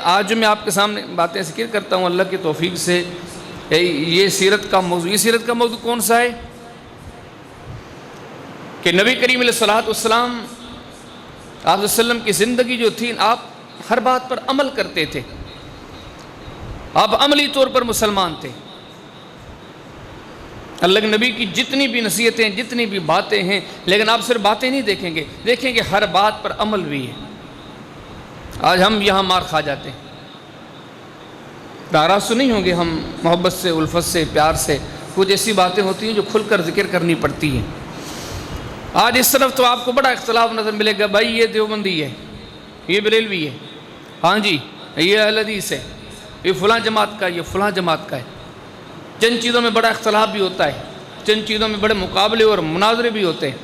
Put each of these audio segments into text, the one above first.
آج جو میں آپ کے سامنے باتیں ذکر کرتا ہوں اللہ کی توفیق سے، یہ سیرت کا موضوع کون سا ہے کہ نبی کریم علیہ السلام آپ علیہ وسلم کی زندگی جو تھی، آپ ہر بات پر عمل کرتے تھے، آپ عملی طور پر مسلمان تھے۔ اللہ کے نبی کی جتنی بھی نصیحتیں، جتنی بھی باتیں ہیں، لیکن آپ صرف باتیں نہیں دیکھیں گے، دیکھیں گے ہر بات پر عمل بھی ہے۔ آج ہم یہاں مار کھا جاتے ہیں، ناراض تو نہیں ہوں گے ہم، محبت سے، الفت سے، پیار سے، کچھ ایسی باتیں ہوتی ہیں جو کھل کر ذکر کرنی پڑتی ہیں۔ آج اس طرف تو آپ کو بڑا اختلاف نظر ملے گا، بھائی یہ دیوبندی ہے، یہ بریلوی ہے، ہاں جی یہ اہل حدیث ہے، یہ فلاں جماعت کا ہے، یہ فلاں جماعت کا ہے۔ چند چیزوں میں بڑا اختلاف بھی ہوتا ہے، چند چیزوں میں بڑے مقابلے اور مناظرے بھی ہوتے ہیں،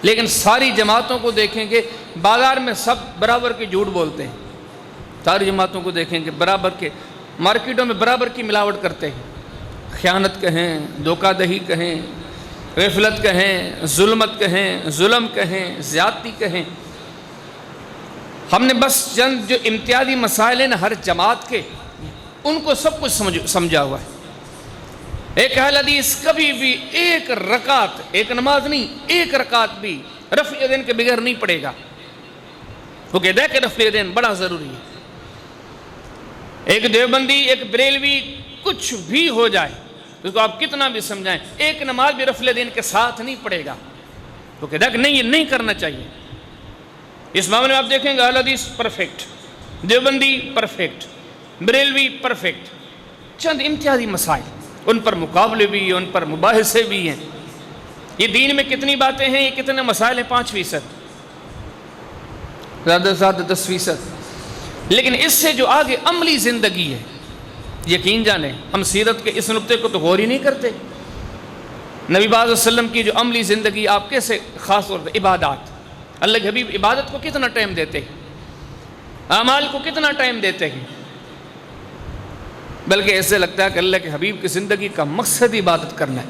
لیکن ساری جماعتوں کو دیکھیں گے بازار میں سب برابر کے جھوٹ بولتے ہیں۔ ساری جماعتوں کو دیکھیں گے برابر کے، مارکیٹوں میں برابر کی ملاوٹ کرتے ہیں، خیانت کہیں، دھوکہ دہی کہیں، غفلت کہیں، ظلمت کہیں، ظلم کہیں، زیادتی کہیں۔ ہم نے بس چند جو امتیازی مسائل ہیں نا ہر جماعت کے، ان کو سب کچھ سمجھا ہوا ہے۔ ایک اہل حدیث کبھی بھی ایک رکعت، ایک نماز نہیں، ایک رکعت بھی رفع یدین کے بغیر نہیں پڑھے گا۔ وہ کہتا ہے کہ رفع یدین بڑا ضروری ہے۔ ایک دیوبندی، ایک بریلوی، کچھ بھی ہو جائے، اس کو آپ کتنا بھی سمجھائیں، ایک نماز بھی رفع یدین کے ساتھ نہیں پڑھے گا۔ وہ کہتا ہے کہ نہیں، یہ نہیں کرنا چاہیے۔ اس معاملے میں آپ دیکھیں گے اہل حدیث perfect, Deobandi perfect, Barelvi perfect. چند امتیازی مسائل، ان پر مقابلے بھی ہیں، ان پر مباحثے بھی ہیں۔ یہ دین میں کتنی باتیں ہیں، یہ کتنے مسائل ہیں؟ 5%، زیادہ سے زیادہ 10%۔ لیکن اس سے جو آگے عملی زندگی ہے، یقین جانیں ہم سیرت کے اس نقطے کو تو غور ہی نہیں کرتے۔ نبی پاک صلی اللہ علیہ وسلم کی جو عملی زندگی، آپ کیسے، خاص طور پر عبادات، اللہ کے حبیب عبادت کو کتنا ٹائم دیتے ہیں، اعمال کو کتنا ٹائم دیتے ہیں، بلکہ ایسے لگتا ہے کہ اللہ کے حبیب کی زندگی کا مقصد عبادت کرنا ہے۔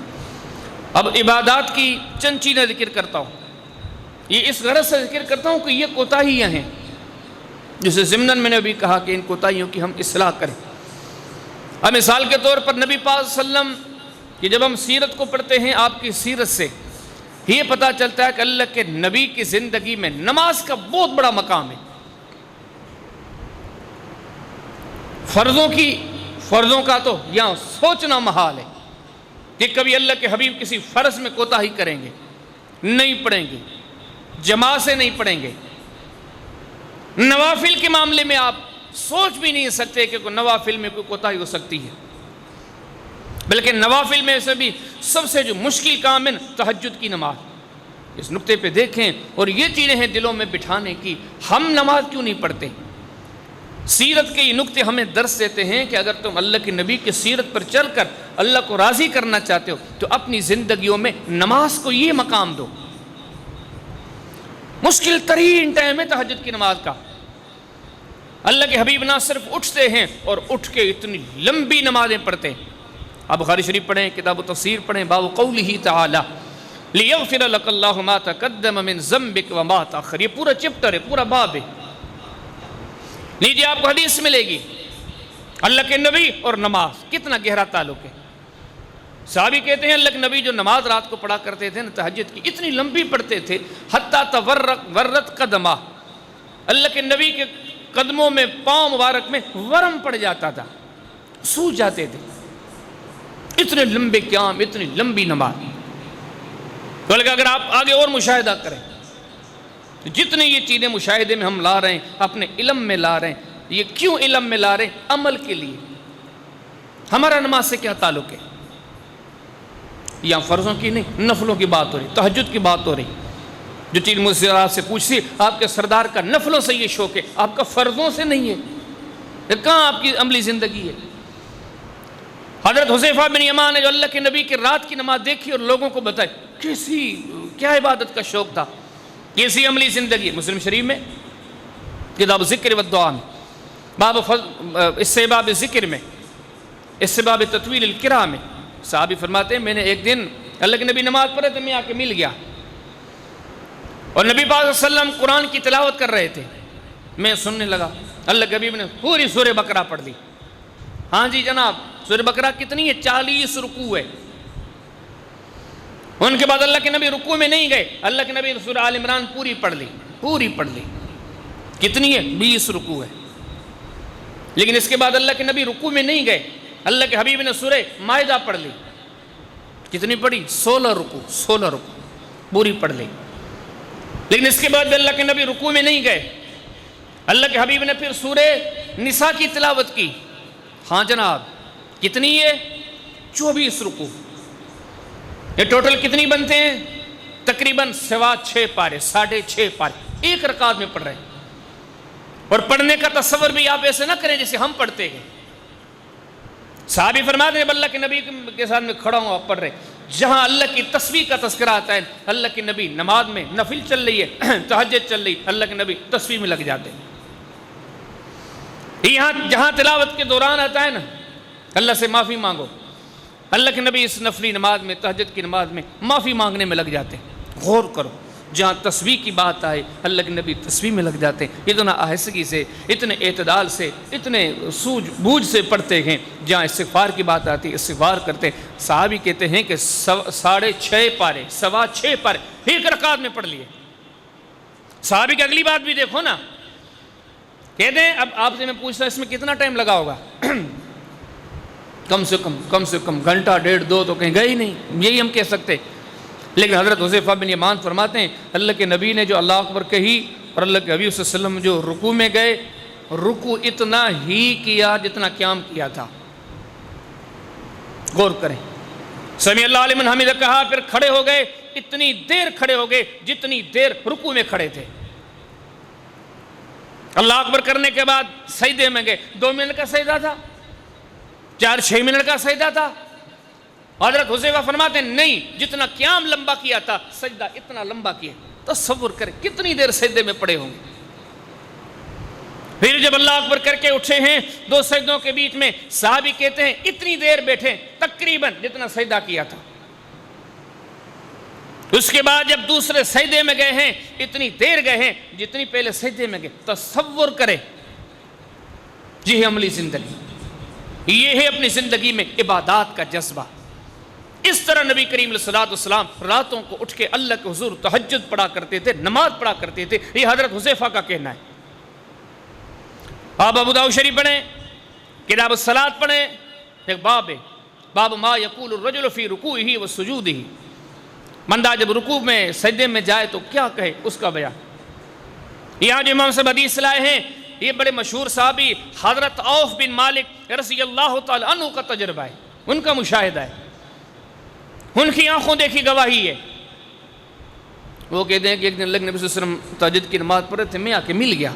اب عبادات کی چند چیزیں ذکر کرتا ہوں، یہ اس غرض سے ذکر کرتا ہوں کہ یہ کوتاہیاں ہیں، جسے ضمناً میں نے بھی کہا کہ ان کوتاہیوں کی ہم اصلاح کریں۔ اب مثال کے طور پر نبی پاک صلی اللہ علیہ وسلم کہ جب ہم سیرت کو پڑھتے ہیں، آپ کی سیرت سے یہ پتہ چلتا ہے کہ اللہ کے نبی کی زندگی میں نماز کا بہت بڑا مقام ہے۔ فرضوں کا تو یہاں سوچنا محال ہے کہ کبھی اللہ کے حبیب کسی فرض میں کوتاہی کریں گے، نہیں پڑھیں گے، جماعت سے نہیں پڑھیں گے۔ نوافل کے معاملے میں آپ سوچ بھی نہیں سکتے کہ کوئی نوافل میں کوئی کوتاہی ہو سکتی ہے، بلکہ نوافل میں سے بھی سب سے جو مشکل کام ہے تہجد کی نماز۔ اس نقطے پہ دیکھیں، اور یہ چیزیں ہیں دلوں میں بٹھانے کی، ہم نماز کیوں نہیں پڑھتے؟ سیرت کے یہ نقطے ہمیں درس دیتے ہیں کہ اگر تم اللہ کے نبی کی سیرت پر چل کر اللہ کو راضی کرنا چاہتے ہو تو اپنی زندگیوں میں نماز کو یہ مقام دو۔ مشکل ترین ٹائم ہے تہجد کی نماز کا۔ اللہ کے حبیب نہ صرف اٹھتے ہیں اور اٹھ کے اتنی لمبی نمازیں پڑھتے ہیں۔ آپ بخاری شریف پڑھیں، کتاب و تفسیر پڑھیں، باب قولہ تعالی لیغفر لک اللہ ما تقدم من ذنبک وما تأخر، یہ پورا چپٹر ہے، پورا باب ہے۔ لیجیے آپ کو حدیث ملے گی، اللہ کے نبی اور نماز کتنا گہرا تعلق ہے۔ صحابی کہتے ہیں اللہ کے نبی جو نماز رات کو پڑھا کرتے تھے نا تہجد کی، اتنی لمبی پڑھتے تھے حتیٰ ورت قدمہ، اللہ کے نبی کے قدموں میں، پاؤں مبارک میں ورم پڑ جاتا تھا، سوج جاتے تھے، اتنے لمبے قیام، اتنی لمبی نماز۔ بلکہ اگر آپ آگے اور مشاہدہ کریں، جتنے یہ چیزیں مشاہدے میں ہم لا رہے ہیں، اپنے علم میں لا رہے ہیں، یہ کیوں علم میں لا رہے ہیں؟ عمل کے لیے۔ ہمارا نماز سے کیا تعلق ہے؟ یہاں فرضوں کی نہیں، نفلوں کی بات ہو رہی، تہجد کی بات ہو رہی۔ جو چیز مجھ سے آپ سے پوچھتی، آپ کے سردار کا نفلوں سے یہ شوق ہے، آپ کا فرضوں سے نہیں ہے، یہ کہاں آپ کی عملی زندگی ہے؟ حضرت حذیفہ بن یمان نے جو اللہ کے نبی کی رات کی نماز دیکھی اور لوگوں کو بتائی، کیا عبادت کا شوق تھا، کیسی عملی زندگی۔ مسلم شریف میں کتاب ذکر و دعا میں باب استحباب ذکر میں، استحباب تطویل القراء میں صحابی فرماتے ہیں میں نے ایک دن اللہ کے نبی نماز پڑھے تو میں آ کے مل گیا، اور نبی پاک صلی اللہ علیہ وسلم قرآن کی تلاوت کر رہے تھے، میں سننے لگا، اللہ کے حبیب نے پوری سورہ بقرہ پڑھ لی۔ ہاں جی جناب، سورہ بقرہ کتنی ہے؟ 40 رکوع ہے۔ ان کے بعد اللہ کے نبی رکوع میں نہیں گئے، اللہ کے نبی سورہ آل عمران پوری پڑھ لی، پوری پڑھ لی۔ کتنی ہے؟ 20 رکوع ہے۔ لیکن اس کے بعد اللہ کے نبی رکوع میں نہیں گئے، اللہ کے حبیب نے سورہ مائدہ پڑھ لی۔ کتنی پڑھی؟ 16 رکوع، 16 رکوع پوری پڑھ لی۔ لیکن اس کے بعد بھی اللہ کے نبی رکوع میں نہیں گئے، اللہ کے حبیب نے پھر سورہ نساء کی تلاوت کی۔ ہاں جناب، کتنی ہے؟ 24 رکوع۔ یہ ٹوٹل کتنی بنتے ہیں؟ تقریباً 6.25 پارے، 6.5 پارے ایک رکعت میں پڑھ رہے ہیں۔ اور پڑھنے کا تصور بھی آپ ایسے نہ کریں جیسے ہم پڑھتے ہیں۔ صحابی فرماتے ہیں جب اللہ کے نبی کے ساتھ میں کھڑا ہوں آپ پڑھ رہے، جہاں اللہ کی تسبیح کا تذکرہ آتا ہے، اللہ کے نبی نماز میں نفل چل رہی ہے، تہجد چل رہی، اللہ کے نبی تسبیح میں لگ جاتے ہیں۔ یہاں جہاں تلاوت کے دوران آتا ہے نا اللہ سے معافی مانگو، اللہ کے نبی اس نفلی نماز میں، تہجد کی نماز میں معافی مانگنے میں لگ جاتے ہیں۔ غور کرو، جہاں تسبیح کی بات آئے اللہ کے نبی تسبیح میں لگ جاتے ہیں، اتنا آہستگی سے، اتنے اعتدال سے، اتنے سوجھ بوجھ سے پڑھتے ہیں۔ جہاں استغفار کی بات آتی ہے استغفار کرتے ہیں۔ صحابی کہتے ہیں کہ 6.5 پارے، 6.25 پارے ایک رکعت میں پڑھ لیے۔ صحابی کی اگلی بات بھی دیکھو نا، کہتے ہیں اب آپ سے میں پوچھتا اس میں کتنا ٹائم لگا ہوگا؟ کم سے کم گھنٹہ 1.5-2 تو کہیں گئے ہی نہیں، یہی ہم کہہ سکتے۔ لیکن حضرت حذیفہ بن یمان فرماتے ہیں اللہ کے نبی نے جو اللہ اکبر کہی اور اللہ کے حبیب صلی اللہ علیہ وسلم جو رکوع میں گئے، رکوع اتنا ہی کیا جتنا قیام کیا تھا۔ غور کریں، سمیع اللہ لمن حمدہ کہا، پھر کھڑے ہو گئے، اتنی دیر کھڑے ہو گئے جتنی دیر رکوع میں کھڑے تھے۔ اللہ اکبر کرنے کے بعد سجدے میں گئے، 2 منٹ کا سجدہ تھا، 4-6 منٹ کا سجدہ تھا؟ حضرت حذیفہ فرماتے ہیں نہیں، جتنا قیام لمبا کیا تھا سجدہ اتنا لمبا کیا۔ تصور کریں کتنی دیر سجدے میں پڑے ہوں گے۔ پھر جب اللہ اکبر کر کے اٹھے ہیں 2 سجدوں کے بیچ میں، صحابی کہتے ہیں اتنی دیر بیٹھے تقریباً جتنا سجدہ کیا تھا۔ اس کے بعد جب دوسرے سجدے میں گئے ہیں اتنی دیر گئے ہیں جتنی پہلے سجدے میں گئے۔ تصور کریں، یہ ہے عملی زندگی، یہ ہے اپنی زندگی میں عبادات کا جذبہ۔ اس طرح نبی کریم علیہ السلام راتوں کو اٹھ کے اللہ کے حضور تہجد پڑھا کرتے تھے، نماز پڑھا کرتے تھے۔ یہ حضرت حذیفہ کا کہنا ہے۔ آپ ابو داؤد شریف پڑھیں، کتاب الصلاۃ پڑھیں، ایک باب ہے، باب ما یقول الرجل فی رکوعہ و سجودہ، بندہ جب رکوع میں سجدے میں جائے تو کیا کہے، اس کا بیان۔ یہاں جو امام صاحب حدیث لائے ہیں، یہ بڑے مشہور صحابی حضرت عوف بن مالک رضی اللہ تعالی عنہ کا تجربہ ہے، ان کا مشاہدہ ہے، ان کی آنکھوں دیکھی گواہی ہے۔ وہ کہتے ہیں کہ ایک دن اللہ کے نبی صلی اللہ علیہ وسلم تہجد کی نماز پڑھ رہے تھے، میں آ کے مل گیا۔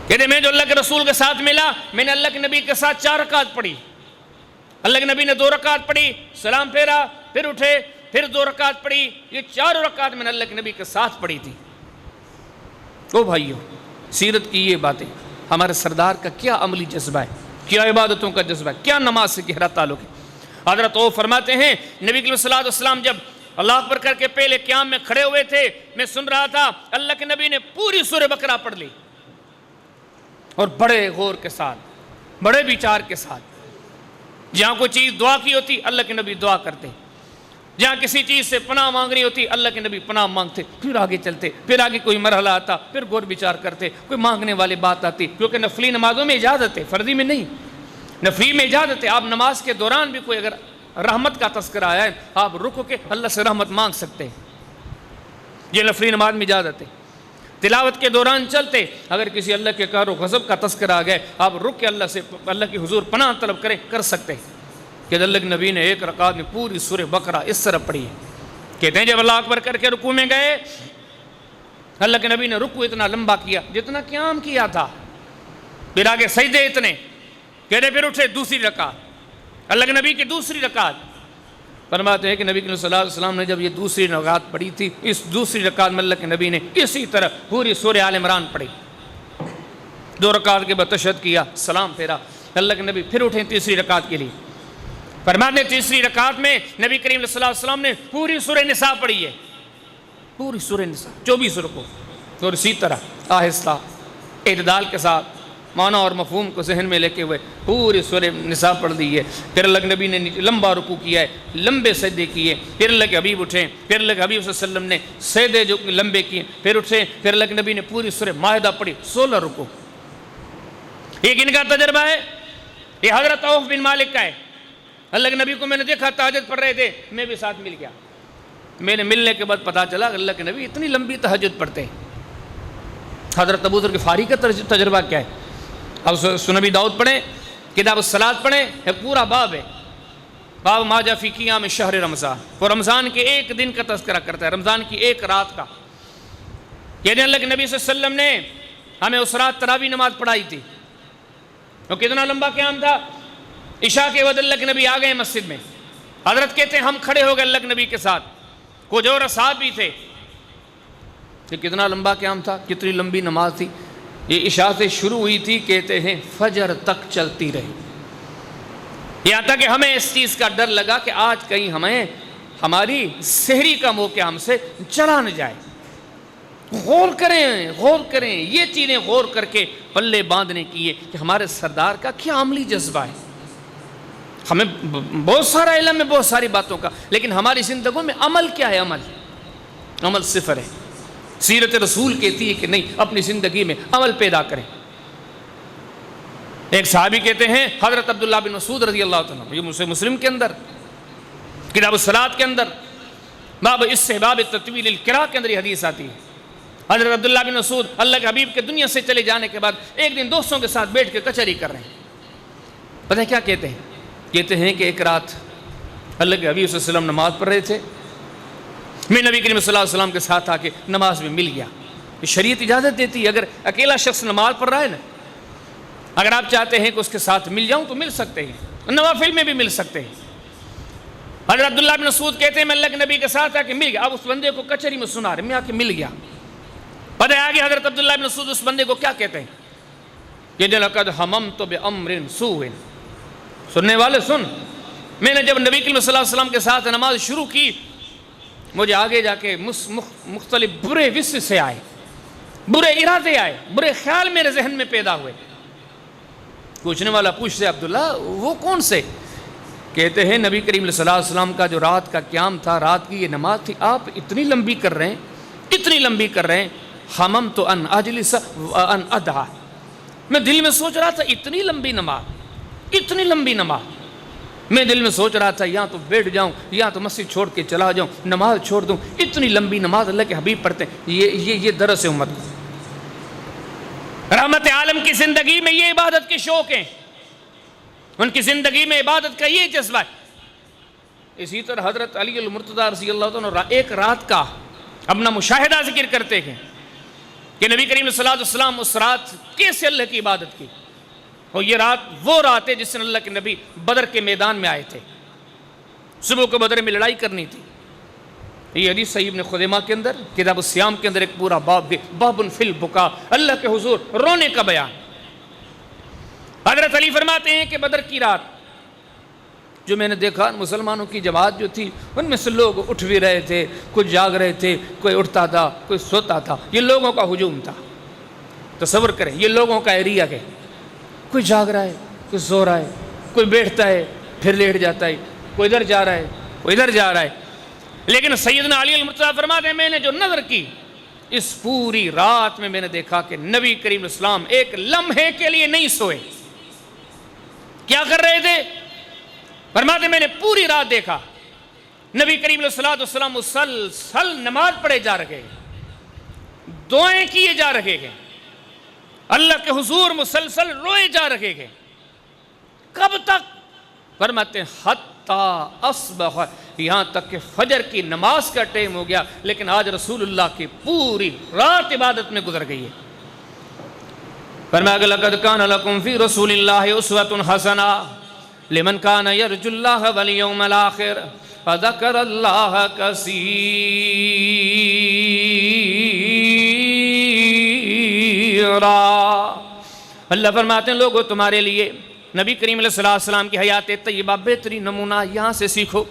کہتے ہیں میں جو اللہ کے رسول کے ساتھ ملا، میں نے اللہ کے نبی کے ساتھ 4 رکعت پڑھی۔ اللہ کے نبی نے 2 رکعت پڑھی، سلام پھیرا، پھر اٹھے، پھر 2 رکعت پڑھی۔ یہ 4 رکعت میں نے اللہ کے نبی کے ساتھ پڑھی تھی۔ او بھائیو، سیرت کی یہ باتیں، ہمارے سردار کا کیا عملی جذبہ ہے، کیا عبادتوں کا جذبہ ہے، کیا نماز سے گہرا تعلق ہے۔ حضرت وہ فرماتے ہیں نبی صلی اللہ علیہ وسلم جب اللہ اکبر کر کے پہلے قیام میں کھڑے ہوئے تھے، میں سن رہا تھا، اللہ کے نبی نے پوری سورہ بقرہ پڑھ لی، اور بڑے غور کے ساتھ، بڑے وچار کے ساتھ۔ جہاں کوئی چیز دعا کی ہوتی اللہ کے نبی دعا کرتے، جہاں کسی چیز سے پناہ مانگنی ہوتی اللہ کے نبی پناہ مانگتے، پھر آگے چلتے، پھر آگے کوئی مرحلہ آتا، پھر غور وچار کرتے، کوئی مانگنے والی بات آتی، کیونکہ نفلی نمازوں میں اجازت ہے، فرضی میں نہیں، نفلی میں اجازت ہے۔ آپ نماز کے دوران بھی کوئی اگر رحمت کا تذکرہ آیا ہے، آپ رکو کے اللہ سے رحمت مانگ سکتے ہیں، یہ نفلی نماز میں اجازت ہے۔ تلاوت کے دوران چلتے اگر کسی اللہ کے قہر و غضب کا تذکرہ آ گئے، آپ رک کے اللہ سے، اللہ کی حضور پناہ طلب کریں، کر سکتے ہیں۔ کہ اللہ کے نبی نے 1 رکعت میں پوری سورہ بقرہ اس طرح پڑھی ہے۔ کہتے ہیں جب اللہ اکبر کر کے رکوع میں گئے، اللہ کے نبی نے رکوع اتنا لمبا کیا جتنا قیام کیا تھا، پھر آگے سجدے اتنے، کہتے پھر اٹھے 2 رکعت، اللہ کے نبی کی 2 رکعت۔ فرماتے ہیں کہ نبی صلی اللہ علیہ وسلم نے جب یہ 2 رکعت پڑھی تھی، اس 2 رکعت میں اللہ کے نبی نے اسی طرح پوری سورہ آل عمران پڑھی۔ 2 رکعت کے بعد تشہد کیا، سلام پھیرا، اللہ کے نبی پھر اٹھے 3 رکعت کے لیے۔ فرماتے ہیں 3 رکعت میں نبی کریم صلی اللہ علیہ وسلم نے پوری سورہ نساء پڑھی ہے، پوری سورہ نساء 24 رکوع، اور اسی طرح آہستہ اعتدال کے ساتھ معنی اور مفہوم کو ذہن میں لے کے ہوئے پوری سورہ نساء پڑھ دی ہے. پھر اللہ کے نبی نے لمبا رکوع کیا ہے, لمبے سجدے کیے, پھر اللہ کے حبیب اٹھے, پھر اللہ کے حبیب صلی اللہ علیہ وسلم نے سجدے جو لمبے کیے, پھر اٹھے, پھر اللہ کے نبی نے پوری سورہ مائدہ پڑھی, 16 رکوع. یہ کن کا تجربہ ہے؟ یہ حضرت عوف بن مالک کا ہے. اللہ کے نبی کو میں نے دیکھا تہجد پڑھ رہے تھے, میں بھی ساتھ مل گیا. میں نے ملنے کے بعد پتا چلا کہ اللہ کے نبی اتنی لمبی تہجد پڑھتے ہیں. حضرت ابو ذر غفاری کا تجربہ کیا ہے؟ اب سنن داؤد پڑھیں, کتاب الصلاۃ پڑھیں, ایک پورا باب ہے, باب ما جاء فی قیام شہر رمضان. وہ رمضان کے ایک دن کا تذکرہ کرتا ہے, رمضان کی ایک رات کا. یعنی اللہ کے نبی صلی اللہ علیہ وسلم نے ہمیں اس رات تراویح نماز پڑھائی تھی. وہ کتنا لمبا قیام تھا. عشاء کے وقت اللہ کے نبی آ گئے مسجد میں. حضرت کہتے ہیں ہم کھڑے ہو گئے اللہ کے نبی کے ساتھ, کچھ اور اصحاب بھی تھے. یہ کتنا لمبا قیام تھا, کتنی لمبی نماز تھی. یہ عشاء سے شروع ہوئی تھی, کہتے ہیں فجر تک چلتی رہی. یہاں تک کہ ہمیں اس چیز کا ڈر لگا کہ آج کہیں ہمیں ہماری سحری کا موقع ہم سے چلا نہ جائے. غور کریں یہ چیزیں غور کر کے پلے باندھنے کی ہے کہ ہمارے سردار کا کیا عملی جذبہ ہے. ہمیں بہت سارا علم ہے بہت ساری باتوں کا, لیکن ہماری زندگیوں میں عمل کیا ہے؟ عمل صفر ہے. سیرت رسول کہتی ہے کہ نہیں, اپنی زندگی میں عمل پیدا کریں. ایک صحابی کہتے ہیں حضرت عبداللہ بن مسعود رضی اللہ عنہ, یہ مسلم کے اندر کتاب الصلاۃ کے اندر باب استحباب تطویل القراء کے اندر یہ حدیث آتی ہے. حضرت عبداللہ بن مسعود اللہ کے حبیب کے دنیا سے چلے جانے کے بعد ایک دن دوستوں کے ساتھ بیٹھ کے کچہری کر رہے ہیں. پتہ ہے کیا کہتے ہیں؟ کہتے ہیں کہ ایک رات اللہ کے حبیب صلی اللہ علیہ وسلم نماز پڑھ رہے تھے, میں نبی کریم صلی اللہ علیہ وسلم کے ساتھ آ کے نماز میں مل گیا. شریعت اجازت دیتی ہے, اگر اکیلا شخص نماز پڑھ رہا ہے نا, اگر آپ چاہتے ہیں کہ اس کے ساتھ مل جاؤں تو مل سکتے ہیں, نوافل میں بھی مل سکتے ہیں. حضرت عبداللہ بن مسعود کہتے ہیں میں اللہ کے نبی کے ساتھ آ کے مل گیا. اب اس بندے کو کچہری میں سنا رہے, میں آ کے مل گیا. پتہ ہے آگے حضرت عبداللہ بن مسعود اس بندے کو کیا کہتے ہیں کہ لقد حممت بامر سوء. سننے والے سن, میں نے جب نبی کریم صلی اللہ علیہ وسلم کے ساتھ نماز شروع کی, مجھے آگے جا کے مختلف برے وسوسے آئے, برے ارادے آئے, برے خیال میرے ذہن میں پیدا ہوئے. پوچھنے والا پوچھتے عبداللہ وہ کون سے؟ کہتے ہیں نبی کریم صلی اللہ علیہ وسلم کا جو رات کا قیام تھا, رات کی یہ نماز تھی, آپ اتنی لمبی کر رہے ہیں, حممت ان اجلس ان ادعا. میں دل میں سوچ رہا تھا اتنی لمبی نماز, میں دل میں سوچ رہا تھا یا تو بیٹھ جاؤں یا تو مسجد چھوڑ کے چلا جاؤں, نماز چھوڑ دوں. اتنی لمبی نماز اللہ کے حبیب پڑھتے ہیں. یہ درس امت رحمت عالم کی زندگی میں یہ عبادت کے شوق ہیں, ان کی زندگی میں عبادت کا یہ جذبہ ہے. اسی طرح حضرت علی المرتضیٰ رضی اللہ عنہ ایک رات کا اپنا مشاہدہ ذکر کرتے ہیں کہ نبی کریم صلی اللہ علیہ وسلم اس رات کیسے اللہ کی عبادت کی. اور یہ رات وہ رات ہے جس نے اللہ کے نبی بدر کے میدان میں آئے تھے, صبح کو بدر میں لڑائی کرنی تھی. یہ حدیث صحیح ابن خزیمہ کے اندر کتاب الصیام کے اندر ایک پورا باب ہے, باب فی البکا, اللہ کے حضور رونے کا بیان. حضرت علی فرماتے ہیں کہ بدر کی رات جو میں نے دیکھا مسلمانوں کی جماعت جو تھی ان میں سے لوگ اٹھ بھی رہے تھے, کچھ جاگ رہے تھے, کوئی اٹھتا تھا کوئی سوتا تھا. یہ لوگوں کا ہجوم تھا. تصور کریں یہ لوگوں کا ایریا ہے, کوئی جاگ رہا ہے, کوئی سو رہا ہے, کوئی بیٹھتا ہے پھر لیٹ جاتا ہے, کوئی ادھر جا رہا ہے کوئی ادھر جا رہا ہے. لیکن سیدنا علی المرتضیٰ فرماتے ہیں میں نے جو نظر کی اس پوری رات میں نے دیکھا کہ نبی کریم اسلام ایک لمحے کے لیے نہیں سوئے. کیا کر رہے تھے؟ فرماتے میں نے پوری رات دیکھا نبی کریم علیہ الصلوۃ والسلام مسلسل نماز پڑھے جا رہے ہیں, دعائیں کیے جا رہے ہیں, اللہ کے حضور مسلسل روئے جا رہے ہیں. کب تک؟ فرماتے ہیں حتی اصبح, یہاں تک کہ فجر کی نماز کا ٹائم ہو گیا. لیکن آج رسول اللہ کی پوری رات عبادت میں گزر گئی ہے. فرمایا لقد کان لکم فی رسول اللہ اسوۃ حسنہ لمن کان یرجو اللہ والیوم الآخر فذکر اللہ کثیرا. اللہ فرماتے ہیں لوگوں تمہارے لیے نبی کریم علیہ السلام کی حیات طیبہ بہترین نمونہ یہاں سے سیکھو.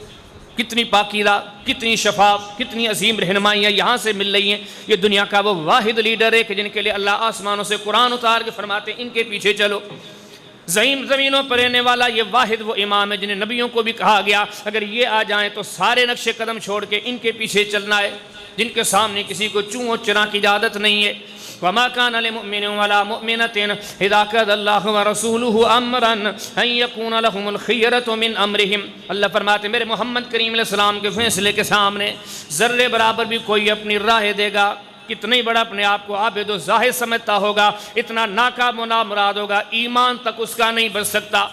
کتنی پاکیزہ، کتنی شفاف، کتنی عظیم رہنمائیاں یہاں سے مل رہی ہیں۔ یہ دنیا کا وہ واحد لیڈر ہے کہ جن کے لیے اللہ آسمانوں سے قرآن اتار کے فرماتے ہیں ان کے پیچھے چلو۔ زمینوں پر رہنے والا یہ واحد وہ امام ہے جنہیں نبیوں کو بھی کہا گیا اگر یہ آ جائیں تو سارے نقش قدم چھوڑ کے ان کے پیچھے چلنا ہے، جن کے سامنے کسی کو چوں و چرا کی اجازت نہیں ہے۔ وَمَا كَانَ لِمُؤْمِنٍ وَلَا مُؤْمِنَةٍ إِذَا قَضَى اللَّهُ وَرَسُولُهُ أَمْرًا أَن يَكُونَ لَهُمُ الْخِيَرَةُ مِنْ أَمْرِهِمْ۔ اللہ فرماتے ہیں میرے محمد کریم علیہ السلام کے فیصلے کے سامنے ذرے برابر بھی کوئی اپنی راہ دے گا، کتنا ہی بڑا اپنے آپ کو عابد و زاہد سمجھتا ہوگا، اتنا ناکام و نامراد ہوگا، ایمان تک اس کا نہیں بچ سکتا۔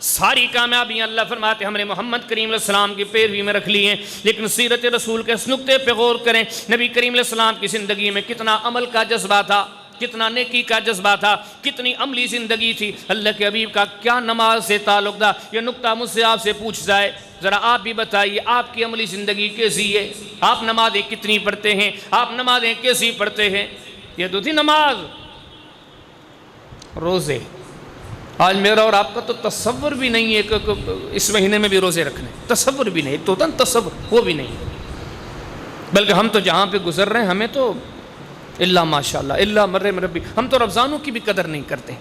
ساری کامیابیاں اللہ فرماتے ہم نے محمد کریم علیہ السلام کی پیروی میں رکھ لی ہیں، لیکن سیرت رسول کے اس نقطے پہ غور کریں، نبی کریم علیہ السلام کی زندگی میں کتنا عمل کا جذبہ تھا، کتنا نیکی کا جذبہ تھا، کتنی عملی زندگی تھی، اللہ کے حبیب کا کیا نماز سے تعلق تھا۔ یہ نقطہ مجھ سے آپ سے پوچھ جائے، ذرا آپ بھی بتائیے آپ کی عملی زندگی کیسی ہے؟ آپ نمازیں کتنی پڑھتے ہیں؟ آپ نمازیں کیسی پڑھتے ہیں؟ یہ تو تھی نماز، روزے۔ آج میرا اور آپ کا تو تصور بھی نہیں ہے کہ اس مہینے میں بھی روزے رکھنے، تصور بھی نہیں، تو تصور وہ بھی نہیں، بلکہ ہم تو جہاں پہ گزر رہے ہیں ہمیں تو اللہ ماشاءاللہ اللہ مرے مربی، ہم تو رمضانوں کی بھی قدر نہیں کرتے۔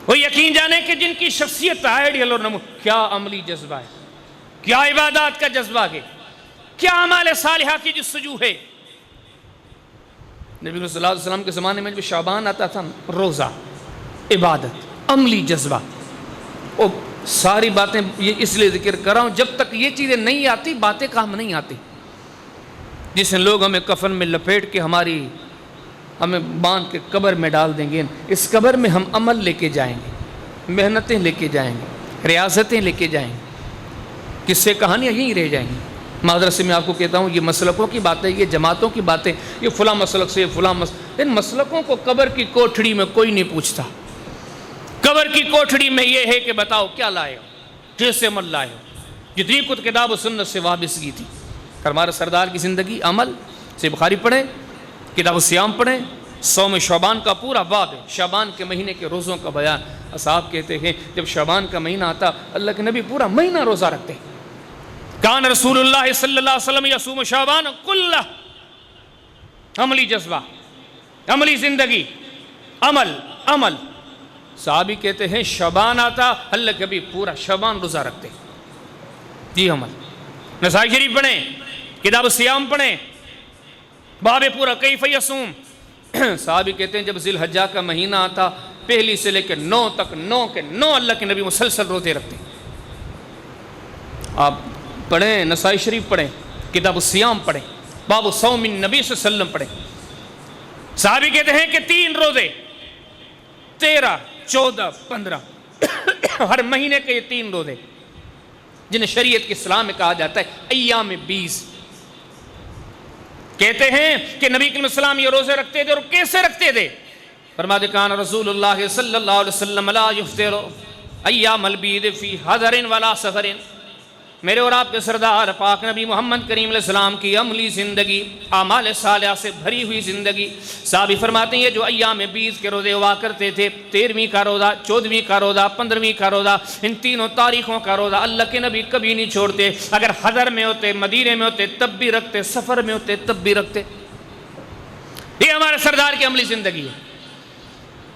وہ یقین جانے کہ جن کی شخصیت آئیڈیل اور کیا عملی جذبہ ہے، کیا عبادات کا جذبہ ہے، کیا اعمال صالحہ کی جستجو ہے۔ نبی صلی اللہ علیہ وسلم کے زمانے میں جو شعبان آتا تھا، روزہ، عبادت، عملی جذبہ، وہ ساری باتیں یہ اس لیے ذکر کر رہا ہوں جب تک یہ چیزیں نہیں آتی باتیں کام نہیں آتی۔ جس نے لوگ ہمیں کفن میں لپیٹ کے ہمیں باندھ کے قبر میں ڈال دیں گے، اس قبر میں ہم عمل لے کے جائیں گے، محنتیں لے کے جائیں گے، ریاضتیں لے کے جائیں گے، قصے کہانیاں یہیں رہ جائیں گی۔ معذرت سے میں آپ کو کہتا ہوں یہ مسلکوں کی باتیں، یہ جماعتوں کی باتیں، یہ فلاں مسلک سے فلاں ان مسلکوں کو قبر کی کوٹھڑی میں کوئی نہیں پوچھتا۔ قبر کی کوٹھڑی میں یہ ہے کہ بتاؤ کیا لائے ہو، کیسے عمل لائے ہو، جتنی کچھ کتاب و سنت سے وابستگی تھی۔ ہمارے سردار کی زندگی عمل سے بخاری پڑھیں، کتاب الصیام پڑھیں، صوم شعبان کا پورا باب ہے، شعبان کے مہینے کے روزوں کا بیان۔ اصحاب کہتے ہیں جب شعبان کا مہینہ آتا اللہ کے نبی پورا مہینہ روزہ رکھتے۔ کان رسول اللہ صلی اللہ علیہ وسلم یصوم شعبان کلہ، عملی جذبہ، عملی زندگی، عمل عمل۔ صحابی کہتے ہیں شعبان آتا اللہ کے نبی پورا شعبان روزہ رکھتے۔ جی عمل۔ نسائی شریف پڑھیں، کتاب الصیام پڑھیں، باب پورا کیف یصوم۔ صحابی کہتے ہیں جب ذی الحجہ کا مہینہ آتا پہلی سے لے کے 9 تک 9 کے 9 اللہ کے نبی مسلسل روزے رکھتے۔ آپ پڑھیں، نسائی شریف پڑھیں، کتاب الصیام پڑھیں، باب صوم النبی صلی اللہ علیہ وسلم پڑھیں۔ صحابی کہتے ہیں کہ 3 روزے 13 14 15 ہر مہینے کے یہ 3 روزے جنہیں شریعت کے اسلام میں کہا جاتا ہے ایام 20۔ کہتے ہیں کہ نبی کریم صلی اللہ علیہ وسلم یہ روزے رکھتے تھے اور کیسے رکھتے تھے؟ فرماتے کان رسول اللہ صلی اللہ علیہ وسلم لا یفطر ایام البید فی حضر ولا سفر۔ میرے اور آپ کے سردار پاک نبی محمد کریم علیہ السلام کی عملی زندگی، اعمال صالحہ سے بھری ہوئی زندگی۔ صحابی فرماتے ہیں یہ جو ایام 20 کے روزے ہوا کرتے تھے، 13ویں کا روزہ، 14ویں کا روزہ، 15ویں کا روزہ، ان تینوں تاریخوں کا روزہ اللہ کے نبی کبھی نہیں چھوڑتے۔ اگر حضر میں ہوتے، مدینے میں ہوتے تب بھی رکھتے، سفر میں ہوتے تب بھی رکھتے۔ یہ ہمارے سردار کی عملی زندگی ہے۔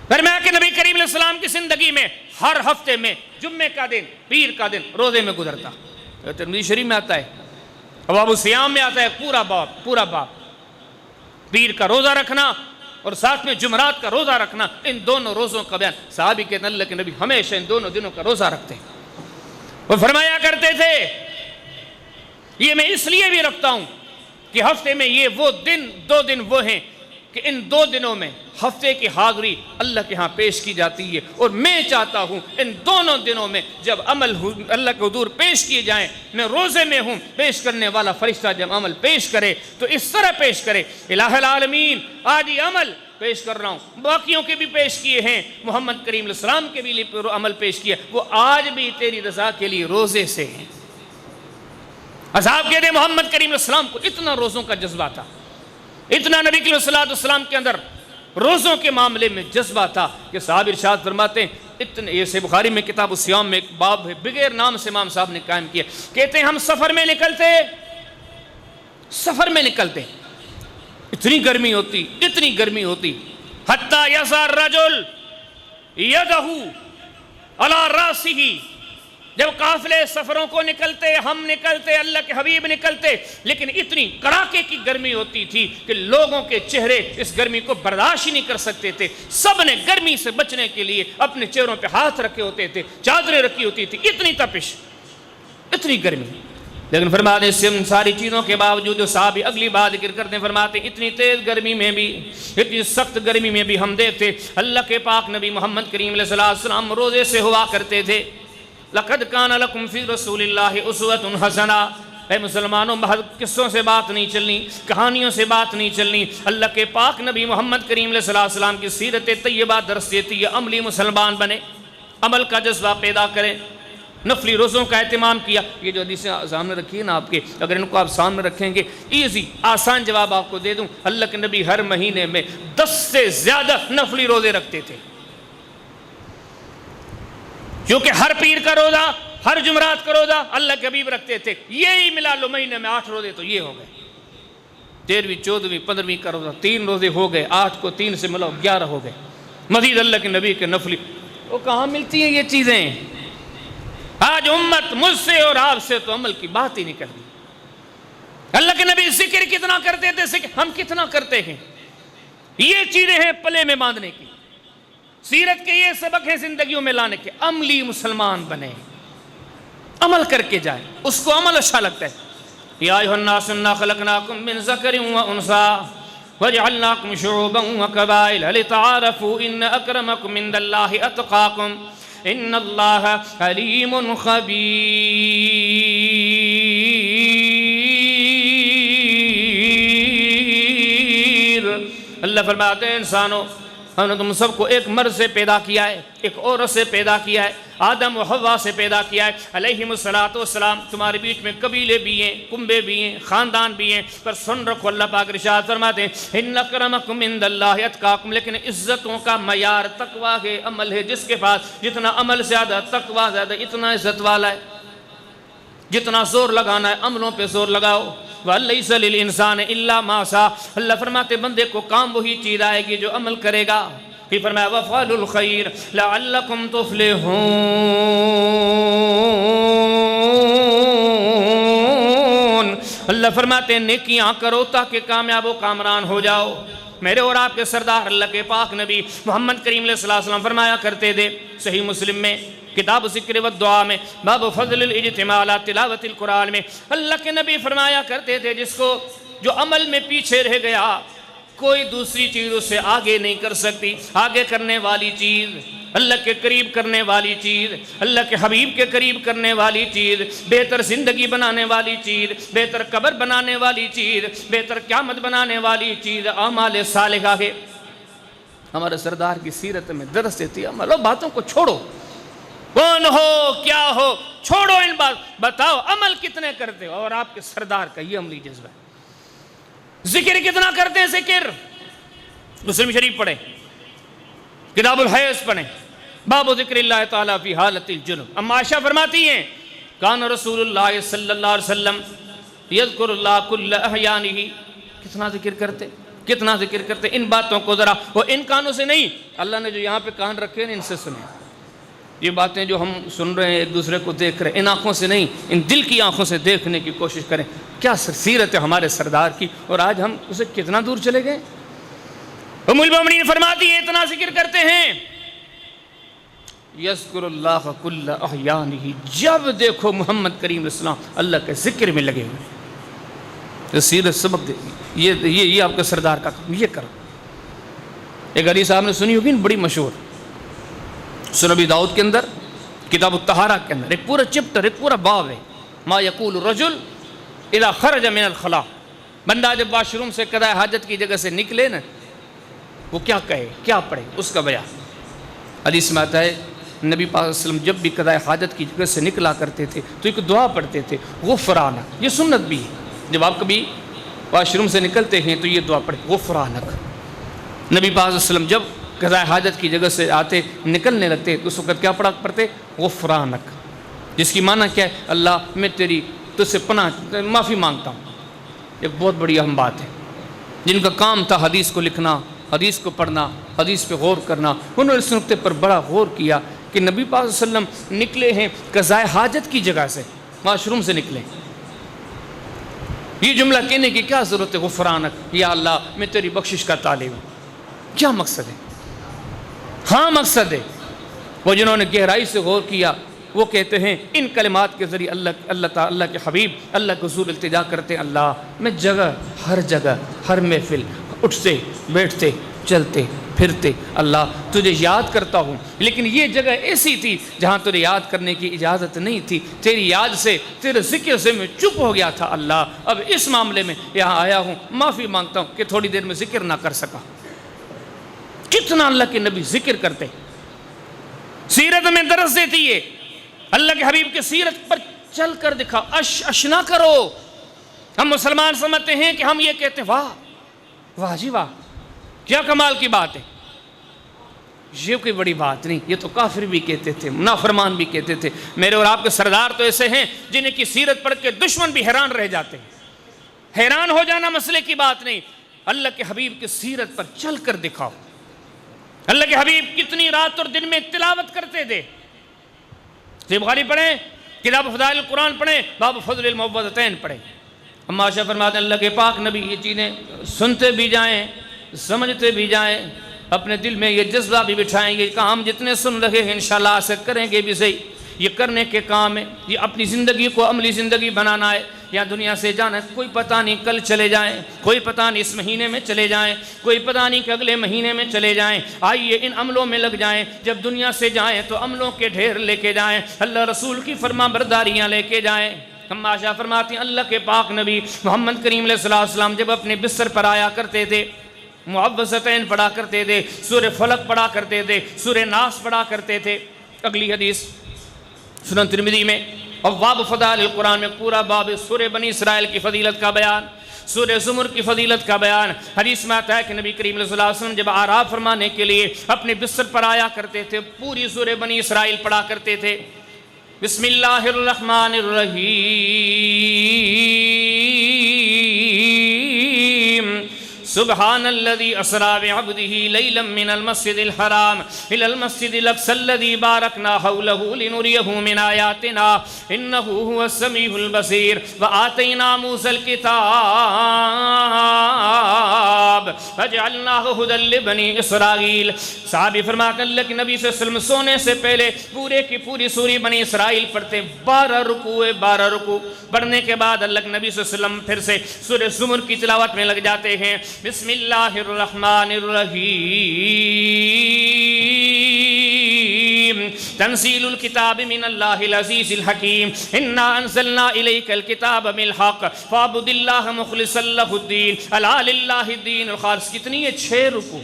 فرمایا کہ نبی کریم علیہ السلام کی زندگی میں ہر ہفتے میں جمعے کا دن، پیر کا دن روزے میں گزرتا۔ ترمذی شریف میں آتا ہے، باب الصیام میں آتا ہے پورا باب، پیر کا روزہ رکھنا اور ساتھ میں جمعرات کا روزہ رکھنا، ان دونوں روزوں کا بیان۔ صحابی کہتے ہیں اللہ کے نبی ہمیشہ ان دونوں دنوں کا روزہ رکھتے ہیں۔ وہ فرمایا کرتے تھے یہ میں اس لیے بھی رکھتا ہوں کہ ہفتے میں یہ وہ دن 2 دن وہ ہیں کہ ان 2 دنوں میں ہفتے کی حاضری اللہ کے ہاں پیش کی جاتی ہے، اور میں چاہتا ہوں ان دونوں دنوں میں جب عمل اللہ کے حضور پیش کیے جائیں، میں روزے میں ہوں، پیش کرنے والا فرشتہ جب عمل پیش کرے تو اس طرح پیش کرے الہ العالمین آج یہ عمل پیش کر رہا ہوں، باقیوں کے بھی پیش کیے ہیں، محمد کریم علیہ السلام کے بھی عمل پیش کیا، وہ آج بھی تیری رضا کے لیے روزے سے ہیں۔ اصحاب کہتے ہیں محمد کریم علیہ السلام کو اتنا روزوں کا جذبہ تھا، اتنا نبی صلی اللہ علیہ وسلم کے اندر روزوں کے معاملے میں جذبہ تھا کہ صحابہ ارشاد فرماتے ہیں اتنے، یہ سے بخاری میں کتاب الصیام میں ایک باب ہے، بغیر نام سے امام صاحب نے قائم کیا، کہتے ہیں ہم سفر میں نکلتے اتنی گرمی ہوتی حتی یضع الرجل یدہ علی راسہ، جب قافلے سفروں کو نکلتے، ہم نکلتے، اللہ کے حبیب نکلتے، لیکن اتنی کڑاکے کی گرمی ہوتی تھی کہ لوگوں کے چہرے اس گرمی کو برداشت ہی نہیں کر سکتے تھے، سب نے گرمی سے بچنے کے لیے اپنے چہروں پہ ہاتھ رکھے ہوتے تھے، چادریں رکھی ہوتی تھی، اتنی تپش، اتنی گرمی، لیکن فرماتے ہیں ان ساری چیزوں کے باوجود جو صحابی اگلی بات ذکر کرتے ہیں، فرماتے ہیں اتنی تیز گرمی میں بھی، اتنی سخت گرمی میں بھی ہم دیکھتے اللہ کے پاک نبی محمد کریم علیہ السلام روزے سے ہوا کرتے تھے۔ لَقَدْ كَانَ لَكُمْ فِي رَسُولِ اللَّهِ أُسْوَةٌ حَسَنَةٌ، اے مسلمانوں، بہت قصوں سے بات نہیں چلنی، کہانیوں سے بات نہیں چلنی، اللہ کے پاک نبی محمد کریم علیہ السلام کی سیرت طیبہ درس دیتی ہے، عملی مسلمان بنے، عمل کا جذبہ پیدا کریں، نفلی روزوں کا اہتمام کیا۔ یہ جو حدیثیں سامنے رکھی ہے نا آپ کے، اگر ان کو آپ سامنے رکھیں گے، ایزی آسان جواب آپ کو دے دوں، اللہ کے نبی ہر مہینے میں 10 سے زیادہ نفلی روزے رکھتے تھے، کیونکہ ہر پیر کا روزہ، ہر جمعرات کا روزہ اللہ کے حبیب رکھتے تھے، یہی ملا لو مہینے میں 8 روزے تو یہ ہو گئے، 13ویں 14ویں 15ویں کا روزہ 3 روزے ہو گئے، 8 کو 3 سے ملاؤ 11 ہو گئے، مزید اللہ کے نبی کے نفلی، وہ کہاں ملتی ہیں یہ چیزیں؟ آج امت مجھ سے اور آپ سے تو عمل کی بات ہی نہیں کرتی۔ اللہ کے نبی ذکر کتنا کرتے تھے، ذکر ہم کتنا کرتے ہیں، یہ چیزیں ہیں پلے میں باندھنے کی، سیرت کے یہ سبق ہیں زندگیوں میں لانے کے، عملی مسلمان بنے، عمل کر کے جائیں، اس کو عمل اچھا لگتا ہے۔ یا ایھا الناس انا خلقناکم من ذکر و انثی وجعلناکم شعوبا وقبائل لتعارفوا ان اکرمکم عند اللہ اتقاکم ان اللہ علیم خبیر۔ اللہ فرماتے ہیں انسانوں، ہم نے تم سب کو ایک مرد سے پیدا کیا ہے، ایک عورت سے پیدا کیا ہے، آدم و حوا سے پیدا کیا ہے علیہم السلام۔ تمہارے بیچ میں قبیلے بھی ہیں، کنبے بھی ہیں، خاندان بھی ہیں، پر سن رکھو اللہ پاک ارشاد فرماتے ہیں ان اکرمکم عند اللہ اتقاکم، لیکن عزتوں کا معیار تقویٰ ہے، عمل ہے، جس کے پاس جتنا عمل زیادہ، تقویٰ زیادہ، اتنا عزت والا ہے۔ جتنا زور لگانا ہے عملوں پہ زور لگاؤ۔ وَلَيْسَ لِلْإِنسَانِ إِلَّا مَا سَعَىٰ، اللہ فرماتے بندے کو کام وہی چیز آئے گی جو عمل کرے گا۔ پھر فرمایا وَافْعَلُوا الْخَيْرَ لَعَلَّكُمْ تُفْلِحُونَ، اللہ فرماتے ہیں نیکیاں کرو تاکہ کامیاب و کامران ہو جاؤ۔ میرے اور آپ کے سردار اللہ کے پاک نبی محمد کریم علیہ السلام فرمایا کرتے تھے، صحیح مسلم میں کتاب ذکر و دعا میں باب فضل الاجتماع علی تلاوت القرآن میں اللہ کے نبی فرمایا کرتے تھے جس کو جو عمل میں پیچھے رہ گیا کوئی دوسری چیز اسے آگے نہیں کر سکتی، آگے کرنے والی چیز، اللہ کے قریب کرنے والی چیز، اللہ کے حبیب کے قریب کرنے والی چیز، بہتر زندگی بنانے والی چیز، بہتر قبر بنانے والی چیز، بہتر قیامت بنانے والی چیز اعمال صالحہ ہے۔ ہمارے سردار کی سیرت میں درس دیتی ہے عمل، باتوں کو چھوڑو، کون ہو کیا ہو چھوڑو ان بات، بتاؤ عمل کتنے کرتے ہو، اور آپ کے سردار کا یہ عملی جذبہ ہے۔ ذکر کتنا کرتے ہیں، ذکر مسلم شریف پڑھیں، کتاب الحیض پڑھیں، باب ذکر اللہ تعالیٰ فی حالت الجنب۔ اما عائشہ فرماتی ہیں کان رسول اللہ صلی اللہ علیہ وسلم یذکر اللہ کل احیانہ، کتنا ذکر کرتے، کتنا ذکر کرتے۔ ان باتوں کو ذرا وہ ان کانوں سے نہیں، اللہ نے جو یہاں پہ کان رکھے ہیں ان سے سنیں، یہ باتیں جو ہم سن رہے ہیں ایک دوسرے کو دیکھ رہے ہیں، ان آنکھوں سے نہیں، ان دل کی آنکھوں سے دیکھنے کی کوشش کریں، کیا سیرت ہے ہمارے سردار کی، اور آج ہم اسے کتنا دور چلے گئے۔ ام المومنین فرماتی ہیں اتنا ذکر کرتے ہیں، یذکر اللہ کل احیانہ، جب دیکھو محمد کریم علیہ السلام اللہ کے ذکر میں لگے ہوئے، تو سیرت سبق دے، یہ آپ کے سردار کا کام، یہ کرو۔ ایک حدیث صاحب نے سنی ہوگی بڑی مشہور، سنن ابی داؤد کے اندر کتاب الطہارہ کے اندر ایک پورا چپٹر، ایک پورا باب ہے، ما یقول الرجل اذا خرج من الخلاء، بندہ جب واش روم سے قضاء حاجت کی جگہ سے نکلے نا وہ کیا کہے، کیا پڑھے، اس کا بیان حدیث میں آتا ہے۔ نبی پاک صلی اللہ علیہ وسلم جب بھی قضاء حاجت کی جگہ سے نکلا کرتے تھے تو ایک دعا پڑھتے تھے غفرانک، یہ سنت بھی ہے، جب آپ کبھی واش روم سے نکلتے ہیں تو یہ دعا پڑھیں غفرانک۔ نبی پاک صلی اللہ علیہ وسلم جب قضاء حاجت کی جگہ سے آتے نکلنے لگتے تو اس وقت کیا پڑھتے؟ غفرانک، جس کی معنی کیا ہے؟ اللہ میں تیری تجھ سے پناہ معافی مانگتا ہوں۔ ایک بہت بڑی اہم بات ہے۔ جن کا کام تھا حدیث کو لکھنا، حدیث کو پڑھنا، حدیث پہ غور کرنا، انہوں نے اس نقطے پر بڑا غور کیا کہ نبی پاک صلی اللہ علیہ وسلم نکلے ہیں قضاء حاجت کی جگہ سے، واش روم سے نکلے۔ یہ جملہ کہنے کی کیا ضرورت ہے؟ غفرانک، یا اللہ میں تیری بخشش کا طالب ہوں۔ کیا مقصد ہے؟ ہاں مقصد ہے۔ وہ جنہوں نے گہرائی سے غور کیا وہ کہتے ہیں ان کلمات کے ذریعے اللہ کے حبیب اللہ کے حضور التجا کرتے ہیں، اللہ میں جگہ ہر محفل اٹھتے بیٹھتے چلتے پھرتے اللہ تجھے یاد کرتا ہوں، لیکن یہ جگہ ایسی تھی جہاں تجھے یاد کرنے کی اجازت نہیں تھی، تیری یاد سے تیرے ذکر سے میں چپ ہو گیا تھا، اللہ اب اس معاملے میں یہاں آیا ہوں، معافی مانگتا ہوں کہ تھوڑی دیر میں ذکر نہ کر سکا۔ کتنا اللہ کے نبی ذکر کرتے، سیرت میں درس دیتی ہے، اللہ کے حبیب کے سیرت پر چل کر دکھا، اش نہ کرو۔ ہم مسلمان سمجھتے ہیں کہ ہم یہ کہتے ہیں واہ جی واہ کیا کمال کی بات ہے، یہ کوئی بڑی بات نہیں، یہ تو کافر بھی کہتے تھے، نافرمان بھی کہتے تھے۔ میرے اور آپ کے سردار تو ایسے ہیں جنہیں کی سیرت پڑھ کے دشمن بھی حیران رہ جاتے ہیں۔ حیران ہو جانا مسئلے کی بات نہیں، اللہ کے حبیب کی سیرت پر چل کر دکھاؤ۔ اللہ کے حبیب کتنی رات اور دن میں تلاوت کرتے تھے۔ صحیح بخاری پڑھیں، کتاب فضائل القرآن پڑھیں، باب فضل المعوذتین پڑھیں۔ اما عائشہ فرماتے ہیں اللہ کے پاک نبی یہ چیزیں سنتے بھی جائیں سمجھتے بھی جائیں، اپنے دل میں یہ جذبہ بھی بٹھائیں، یہ کام جتنے سن رہے ہیں انشاءاللہ اسے کریں گے بھی صحیح، یہ کرنے کے کام ہے، یہ اپنی زندگی کو عملی زندگی بنانا ہے، یا دنیا سے جانا ہے، کوئی پتہ نہیں کل چلے جائیں، کوئی پتہ نہیں اس مہینے میں چلے جائیں، کوئی پتہ نہیں کہ اگلے مہینے میں چلے جائیں، آئیے ان عملوں میں لگ جائیں، جب دنیا سے جائیں تو عملوں کے ڈھیر لے کے جائیں، اللہ رسول کی فرما برداریاں لے کے جائیں۔ ہم عائشہ فرماتی ہیں اللہ کے پاک نبی محمد کریم علیہ السلام جب اپنے بستر پر آیا کرتے تھے، معوذتین پڑھا کرتے تھے، سورہ فلق پڑھا کرتے تھے، سورہ ناس پڑھا کرتے تھے۔ اگلی حدیث سنن ترمذی میں ابواب فضائل القرآن میں پورا باب سورہ بنی اسرائیل کی فضیلت کا بیان، سورہ زمر کی فضیلت کا بیان۔ حدیث میں آتا ہے کہ نبی کریم صلی اللہ علیہ وسلم جب اعراف فرمانے کے لیے اپنے بستر پر آیا کرتے تھے پوری سورہ بنی اسرائیل پڑھا کرتے تھے۔ بسم اللہ الرحمن الرحیم سبحان الذي اسرى بعبده ليلا من المسجد الحرام الى المسجد الاقصى الذي باركنا حوله لنريه من اياتنا انه هو السميع البصير واتينا موسى الكتاب فجعلناه هدى لبني اسرائيل۔ صحابی فرماتے ہیں اللہ کے نبی صلی اللہ علیہ وسلم سونے سے پہلے پورے کی پوری سورہ بنی اسرائیل پڑھتے، 12 رکوع پڑھنے کے بعد اللہ کے نبی صلی اللہ علیہ وسلم پھر سے سورہ زمر کی تلاوت میں لگ جاتے ہیں۔ بسم اللہ الرحمن الرحیم تنزیل الکتاب من اللہ العزیز الحکیم انا انزلنا الیک الکتاب بالحق فاعبد اللہ مخلصا لہ الدین الا للہ الدین الخالص۔ کتنی ہے؟ 6 رکوع۔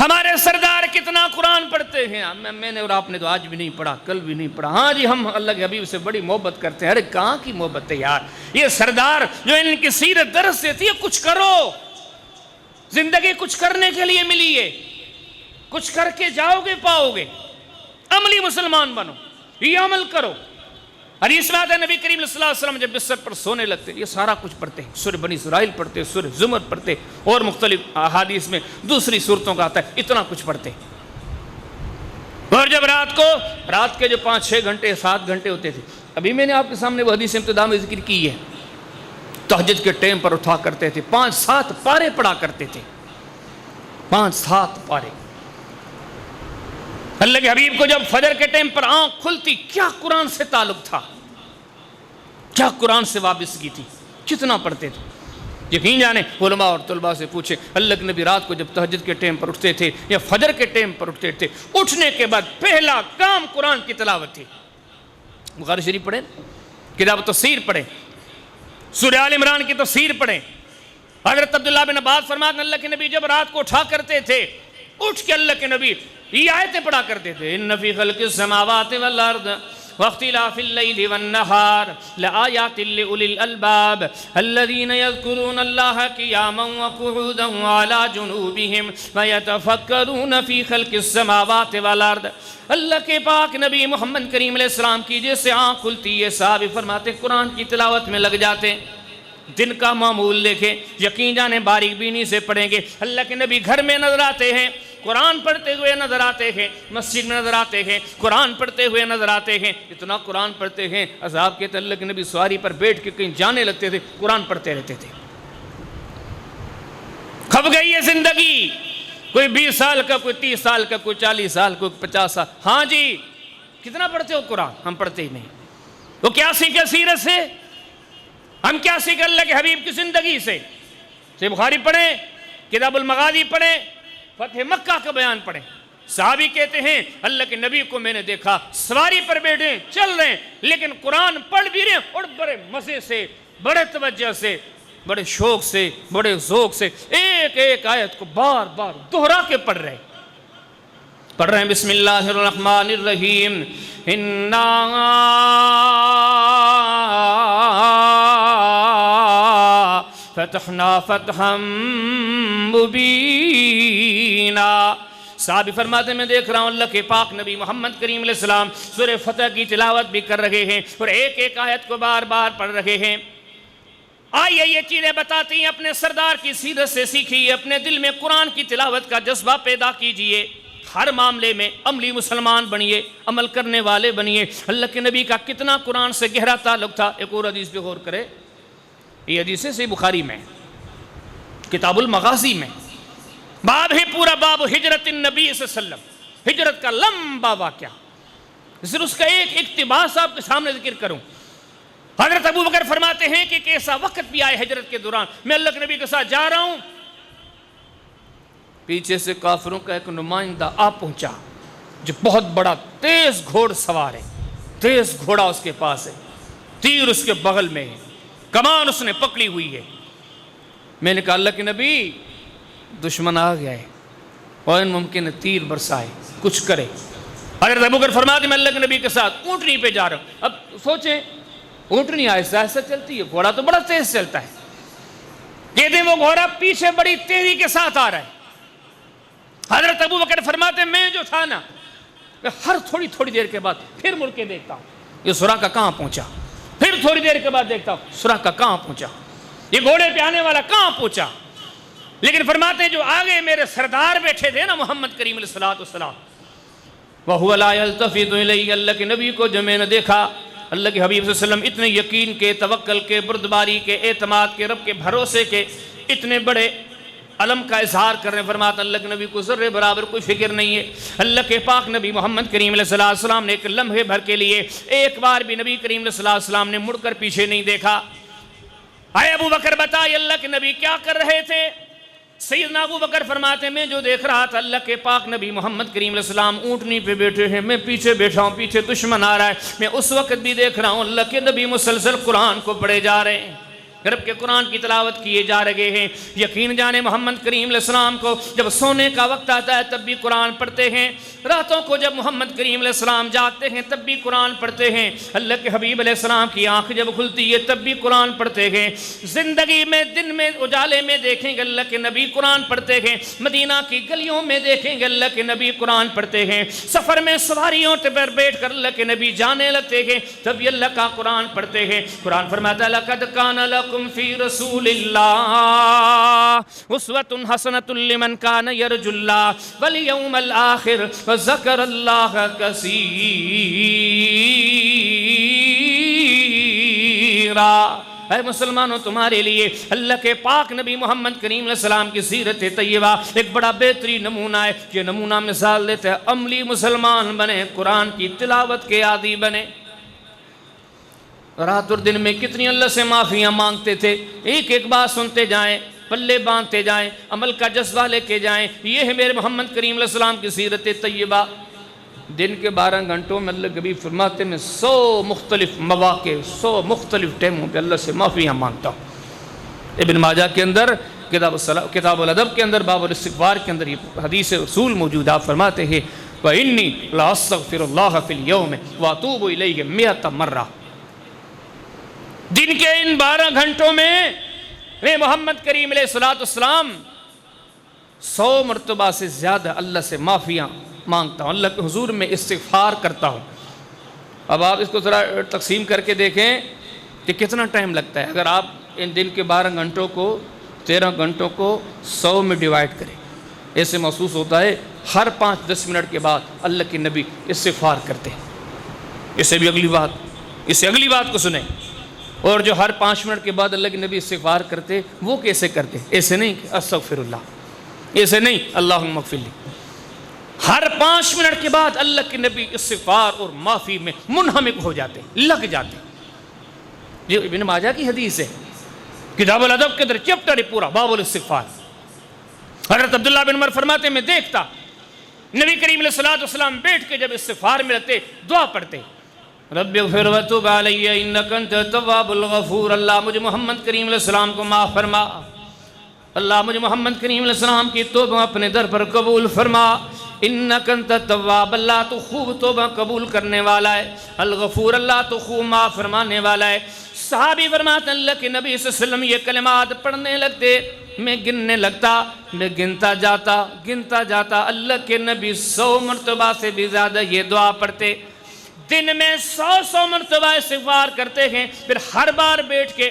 ہمارے سردار کتنا قرآن پڑھتے ہیں، میں نے اور آپ نے تو آج بھی نہیں پڑھا، کل بھی نہیں پڑھا۔ ہاں جی ہم اللہ کے حبیب سے بڑی محبت کرتے ہیں۔ ارے کہاں کی محبت ہے یار، یہ سردار جو ان کی سیرت درس دیتی ہے، کچھ کرو، زندگی کچھ کرنے کے لیے ملی ہے، کچھ کر کے جاؤ گے پاؤ گے، عملی مسلمان بنو، یہ عمل کرو۔ حدیث میں آتا ہے نبی کریم صلی اللہ علیہ وسلم جب بستر پر سونے لگتے یہ سارا کچھ پڑھتے ہیں، سورہ بنی اسرائیل پڑھتے، سورہ زمر پڑھتے، اور مختلف احادیث میں دوسری صورتوں کا آتا ہے، اتنا کچھ پڑھتے۔ اور جب رات کے جو 5-6 گھنٹے 7 گھنٹے ہوتے تھے، ابھی میں نے آپ کے سامنے وہ حدیث ابتدا میں ذکر کی ہے، تہجد کے ٹائم پر اٹھا کرتے تھے، 5-7 پارے پڑھا کرتے تھے، 5-7 پارے۔ اللہ کے حبیب کو جب فجر کے ٹائم پر آنکھ کھلتی، کیا قرآن سے تعلق تھا، کیا قرآن سے وابستگی تھی، کتنا پڑھتے تھے۔ یقین جانے علماء اور طلباء سے پوچھیں، اللہ کے نبی رات کو جب تہجد کے ٹائم پر اٹھتے تھے یا فجر کے ٹائم پر اٹھتے تھے، اٹھنے کے بعد پہلا کام قرآن کی تلاوت تھی۔ بخاری شریف پڑھیں، کتاب تفسیر پڑھیں، سورہ آل عمران کی تفسیر پڑھیں۔ حضرت عبداللہ بن عباس فرماتے ہیں اللہ کے نبی جب رات کو اٹھا کرتے تھے، اٹھ کے اللہ کے نبی یہ آیتیں پڑھا کرتے تھے، ان فی خلق السماوات والارض واختلاف الليل والنهار لآيات لأولي الألباب الذين يذكرون الله قياما وقعودا وعلى جنوبهم ويتفكرون في خلق السماوات والأرض۔ اللہ کے پاک نبی محمد کریم علیہ السلام کی جیسے آنکھ کھلتی ہے، صحابی فرماتے قرآن کی تلاوت میں لگ جاتے ہیں۔ دن کا معمول دیکھیں، یقین جانے باریک بینی سے پڑھیں گے۔ اللہ کے نبی گھر میں نظر آتے ہیں، قرآن پڑھتے ہوئے نظر آتے ہیں، مسجد میں نظر آتے ہیں، قرآن پڑھتے ہوئے نظر آتے ہیں۔ اتنا قرآن پڑھتے ہیں، اصحاب کہتے ہیں اللہ کے نبی سواری پر بیٹھ کے کہیں جانے لگتے تھے، قرآن پڑھتے رہتے تھے۔ کھپ گئی ہے زندگی، کوئی 20 سال کا، کوئی 30 سال کا، کوئی 40 سال، کوئی 50 سال۔ ہاں جی، کتنا پڑھتے ہو قرآن؟ ہم پڑھتے ہی نہیں۔ وہ کیا سیکھے سیرت سے؟ ہم کیا سیکھیں اللہ کے حبیب کی زندگی سے؟ صحیح بخاری پڑھیں، کتاب المغازی پڑھیں، فتح مکہ کا بیان پڑھیں۔ صحابی کہتے ہیں اللہ کے نبی کو میں نے دیکھا سواری پر بیٹھے چل رہے ہیں، لیکن قرآن پڑھ بھی رہے ہیں اور بڑے مزے سے، بڑے توجہ سے، بڑے شوق سے، بڑے ذوق سے ایک ایک آیت کو بار بار دہرا کے پڑھ رہے ہیں۔ بسم اللہ الرحمن الرحیم، فتحنا فتحا مبینا۔ صحابی فرماتے میں دیکھ رہا ہوں اللہ کے پاک نبی محمد کریم علیہ السلام سورہ فتح کی تلاوت بھی کر رہے ہیں اور ایک ایک آیت کو بار بار پڑھ رہے ہیں۔ آئیے یہ چیزیں بتاتی ہیں، اپنے سردار کی سیرت سے سیکھیے، اپنے دل میں قرآن کی تلاوت کا جذبہ پیدا کیجئے، ہر معاملے میں عملی مسلمان بنیے، عمل کرنے والے بنیے۔ اللہ کے نبی کا کتنا قرآن سے گہرا تعلق تھا۔ ایک اور حدیث پہ غور کرے، یہ حدیث ہے صحیح بخاری میں، کتاب المغازی میں، باب ہے پورا باب ہجرت النبی صلی اللہ علیہ وسلم، ہجرت کا لمبا واقعہ۔ صرف اس کا ایک اقتباس آپ کے سامنے ذکر کروں۔ حضرت ابو بکر فرماتے ہیں کہ ایسا وقت بھی آئے ہجرت کے دوران، میں اللہ کے نبی کے ساتھ جا رہا ہوں، پیچھے سے کافروں کا ایک نمائندہ آ پہنچا جو بہت بڑا تیز گھوڑ سوار ہے، تیز گھوڑا اس کے پاس ہے، تیر اس کے بغل میں ہے، کمان اس نے پکڑی ہوئی ہے۔ میں نے کہا اللہ کے نبی دشمن آ گیا ہے اور ممکن ہے تیر برسائے، کچھ کرے۔ حضرت ابو بکر فرماتے ہیں میں اللہ کے نبی کے ساتھ اونٹنی پہ جا رہا ہوں۔ اب سوچیں اونٹنی آہستہ آہستہ چلتی ہے، گھوڑا تو بڑا تیز چلتا ہے۔ کہتے ہیں وہ گھوڑا پیچھے بڑی تیزی کے ساتھ آ رہا ہے۔ حضرت ابو بکر فرماتے ہیں میں جو تھا نا، میں ہر تھوڑی دیر کے بعد پھر مڑ کے دیکھتا ہوں یہ سراقہ کہاں پہنچا، پھر تھوڑی دیر کے بعد دیکھتا ہوں سراقہ کہاں پہنچا، یہ گھوڑے پہ آنے والا کہاں پہنچا۔ لیکن فرماتے ہیں جو آگے میرے سردار بیٹھے تھے نا محمد کریم علیہ السلام، وَهُوَ لَا يَلْتَفِتُ إِلَيَّ، اللہ کے نبی کو جب میں نے دیکھا، اللہ کے حبیب صلی اللہ علیہ وسلم اتنے یقین کے، توکل کے، بردباری کے، اعتماد کے، رب کے بھروسے کے اتنے بڑے علم کا اظہار کر رہے ہیں۔ فرماتا اللہ کے نبی کو ذرے برابر کوئی فکر نہیں ہے۔ اللہ کے پاک نبی محمد کریم علیہ السلام نے ایک لمحے بھر کے لیے ایک بار بھی نبی کریم علیہ السلام نے مڑ کر پیچھے نہیں دیکھا۔ آئے ابو بکر بتائے اللہ کے نبی کیا کر رہے تھے؟ سیدنا ابو بکر فرماتے ہیں میں جو دیکھ رہا تھا اللہ کے پاک نبی محمد کریم علیہ السلام اونٹنی پہ بیٹھے ہیں، میں پیچھے بیٹھا ہوں، پیچھے دشمن آ رہا ہے، میں اس وقت بھی دیکھ رہا ہوں اللہ کے نبی مسلسل قرآن کو پڑھے جا رہے ہیں، رب کے قرآن کی تلاوت کیے جا رہے ہیں۔ یقین جانے محمد کریم علیہ السلام کو جب سونے کا وقت آتا ہے تب بھی قرآن پڑھتے ہیں، راتوں کو جب محمد کریم علیہ السلام جاگتے ہیں تب بھی قرآن پڑھتے ہیں، اللہ کے حبیب علیہ السلام کی آنکھ جب کھلتی ہے تب بھی قرآن پڑھتے ہیں۔ زندگی میں دن میں اجالے میں دیکھیں گے اللہ کے نبی قرآن پڑھتے ہیں، مدینہ کی گلیوں میں دیکھیں گے اللہ کے نبی قرآن پڑھتے ہیں، سفر میں سواریوں پر بیٹھ کر اللہ کے نبی جانے لگتے ہیں تب بھی اللہ کا قرآن پڑھتے ہیں۔ قرآن فرماتا ہے لَقَدْ كَانَ لَكُمْ فِي رَسُولِ اللَّهِ أُسْوَةٌ حَسَنَةٌ لِمَنْ كَانَ يَرْجُو اللَّهَ وَالْيَوْمَ الْآخِرَ وَذَكَرَ اللَّهَ كَثِيرًا۔ اے مسلمانوں تمہارے لیے اللہ کے پاک نبی محمد کریم علیہ السلام کی سیرت طیبہ ایک بڑا بہترین نمونہ ہے۔ یہ نمونہ مثال دیتے ہیں عملی مسلمان بنے، قرآن کی تلاوت کے عادی بنے۔ رات اور دن میں کتنی اللہ سے معافیاں مانگتے تھے، ایک ایک بات سنتے جائیں، پلے باندھتے جائیں، عمل کا جذبہ لے کے جائیں۔ یہ ہے میرے محمد کریم علیہ السلام کی سیرت طیبہ۔ دن کے 12 گھنٹوں میں اللہ کبھی فرماتے میں 100 مختلف مواقع، 100 مختلف ٹائموں پہ اللہ سے معافیاں مانگتا ہوں۔ ابن ماجہ کے اندر کتاب الادب کے اندر باب الاستغفار کے اندر یہ حدیث رسول موجود، آپ فرماتے ہیں وَإِنِّي لَأَسْتَغْفِرُ اللَّهَ فِي الْيَوْمِ وَأَتُوبُ إِلَيْهِ 100 مرہ۔ دن کے ان 12 گھنٹوں میں میں محمد کریم علیہ السلام 100 مرتبہ سے زیادہ اللہ سے معافیاں مانگتا ہوں، اللہ کے حضور میں استغفار کرتا ہوں۔ اب آپ اس کو ذرا تقسیم کر کے دیکھیں کہ کتنا ٹائم لگتا ہے۔ اگر آپ ان دن کے 12 گھنٹوں کو 13 گھنٹوں کو 100 میں ڈیوائڈ کریں، ایسے محسوس ہوتا ہے ہر 5-10 منٹ کے بعد اللہ کے نبی استغفار کرتے ہیں۔ اس سے اگلی بات کو سنیں، اور جو ہر 5 منٹ کے بعد اللہ کے نبی استغفار کرتے وہ کیسے کرتے؟ ایسے نہیں کہ استغفر اللہ، ایسے نہیں اللہم اغفر لی۔ ہر 5 منٹ کے بعد اللہ کے نبی استغفار اور معافی میں منہمک ہو جاتے، لگ جاتے۔ یہ ابن ماجہ کی حدیث ہے، کتاب الادب کے اندر چیپٹر ہے پورا، باب الاستغفار۔ حضرت عبداللہ بن عمر فرماتے میں دیکھتا نبی کریم علیہ السلام بیٹھ کے جب استغفار میں رہتے دعا پڑھتے، رب اغفر وتوب علی انک انت التواب الغفور، اللہ مجھے محمد کریم علیہ السلام کو معاف فرما، اللہ مجھے محمد کریم علیہ السلام کی توبہ اپنے در پر قبول فرما، انک انت التواب، اللہ تو خوب توبہ قبول کرنے والا ہے، الغفور، اللہ تو خوب معاف فرمانے والا ہے۔ صحابی فرماتے اللہ کے نبی صلی اللہ علیہ وسلم یہ کلمات پڑھنے لگتے، میں گننے لگتا، میں گنتا جاتا، اللہ کے نبی 100 مرتبہ سے بھی زیادہ یہ دعا پڑھتے، دن میں 100 مرتبہ استغفار کرتے ہیں، پھر ہر بار بیٹھ کے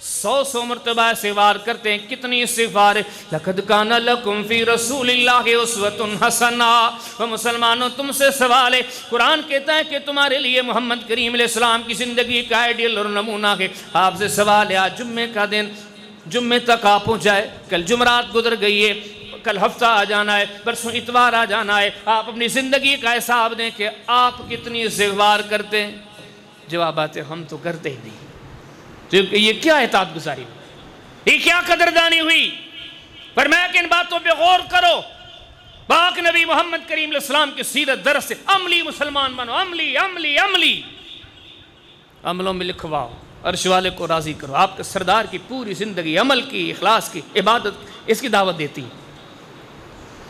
100 مرتبہ استغفار کرتے ہیں۔ کتنی استغفار ہے؟ لَقَدْ كَانَ لَكُمْ فِي رَسُولِ اللَّهِ أُسْوَةٌ حَسَنَةٌ۔ وہ مسلمانوں تم سے سوال ہے، قرآن کہتا ہے کہ تمہارے لیے محمد کریم علیہ السلام کی زندگی کا آئیڈیل اور نمونہ ہے۔ آپ سے سوال ہے، آج جمعے کا دن، جمعے تک آپ پہنچائے، کل جمعرات گزر گئی ہے، کل ہفتہ آ جانا ہے، پرسوں اتوار آ جانا ہے، آپ اپنی زندگی کا حساب دیں کہ آپ کتنی استغفار کرتے ہیں۔ جواب آتے ہم تو کرتے ہی نہیں۔ یہ کیا اطاعت گزاری ہوئی، یہ کیا قدردانی ہوئی؟ فرمایا کہ ان باتوں پہ غور کرو، پاک نبی محمد کریم علیہ السلام کی سیرت درس سے عملی مسلمان بنو، عملی عملوں میں لکھواؤ، عرش والے کو راضی کرو۔ آپ کے سردار کی پوری زندگی عمل کی، اخلاص کی، عبادت، اس کی دعوت دیتی ہے۔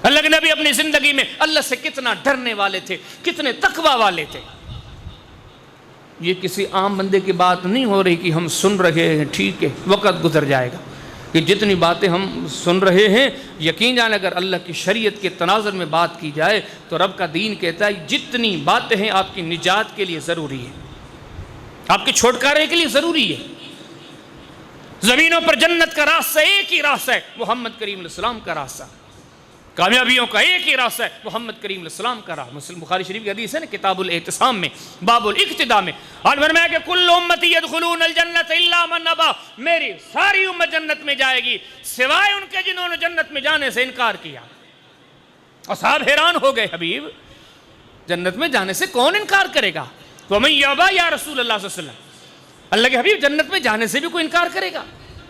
اللہ کے نبی اپنی زندگی میں اللہ سے کتنا ڈرنے والے تھے، کتنے تقوی والے تھے۔ یہ کسی عام بندے کی بات نہیں ہو رہی کہ ہم سن رہے ہیں، ٹھیک ہے، وقت گزر جائے گا، کہ جتنی باتیں ہم سن رہے ہیں یقین جانے اگر اللہ کی شریعت کے تناظر میں بات کی جائے تو رب کا دین کہتا ہے جتنی باتیں ہیں آپ کی نجات کے لیے ضروری ہے، آپ کے چھٹکارے کے لیے ضروری ہے۔ زمینوں پر جنت کا راستہ ایک ہی راستہ ہے، محمد کریم علیہ السلام کا راستہ۔ کامیابیوں کا ایک ہی راستہ ہے، محمد کریم علیہ السلام کا راہ۔ مسلم بخاری شریف کی حدیث ہے نا، کتاب الاعتصام میں، باب الاقتداء میں، اور فرمایا کہ کل امتی یدخلون الجنت الا من ابا، میری ساری امت جنت میں جائے گی سوائے ان کے جنہوں نے جنت میں جانے سے انکار کیا۔ اصحاب حیران ہو گئے، حبیب جنت میں جانے سے کون انکار کرے گا؟ وَمَن يَأْبَى یا رسول اللہ صلی اللہ علیہ وسلم، اللہ کے حبیب جنت میں جانے سے بھی کوئی انکار کرے گا؟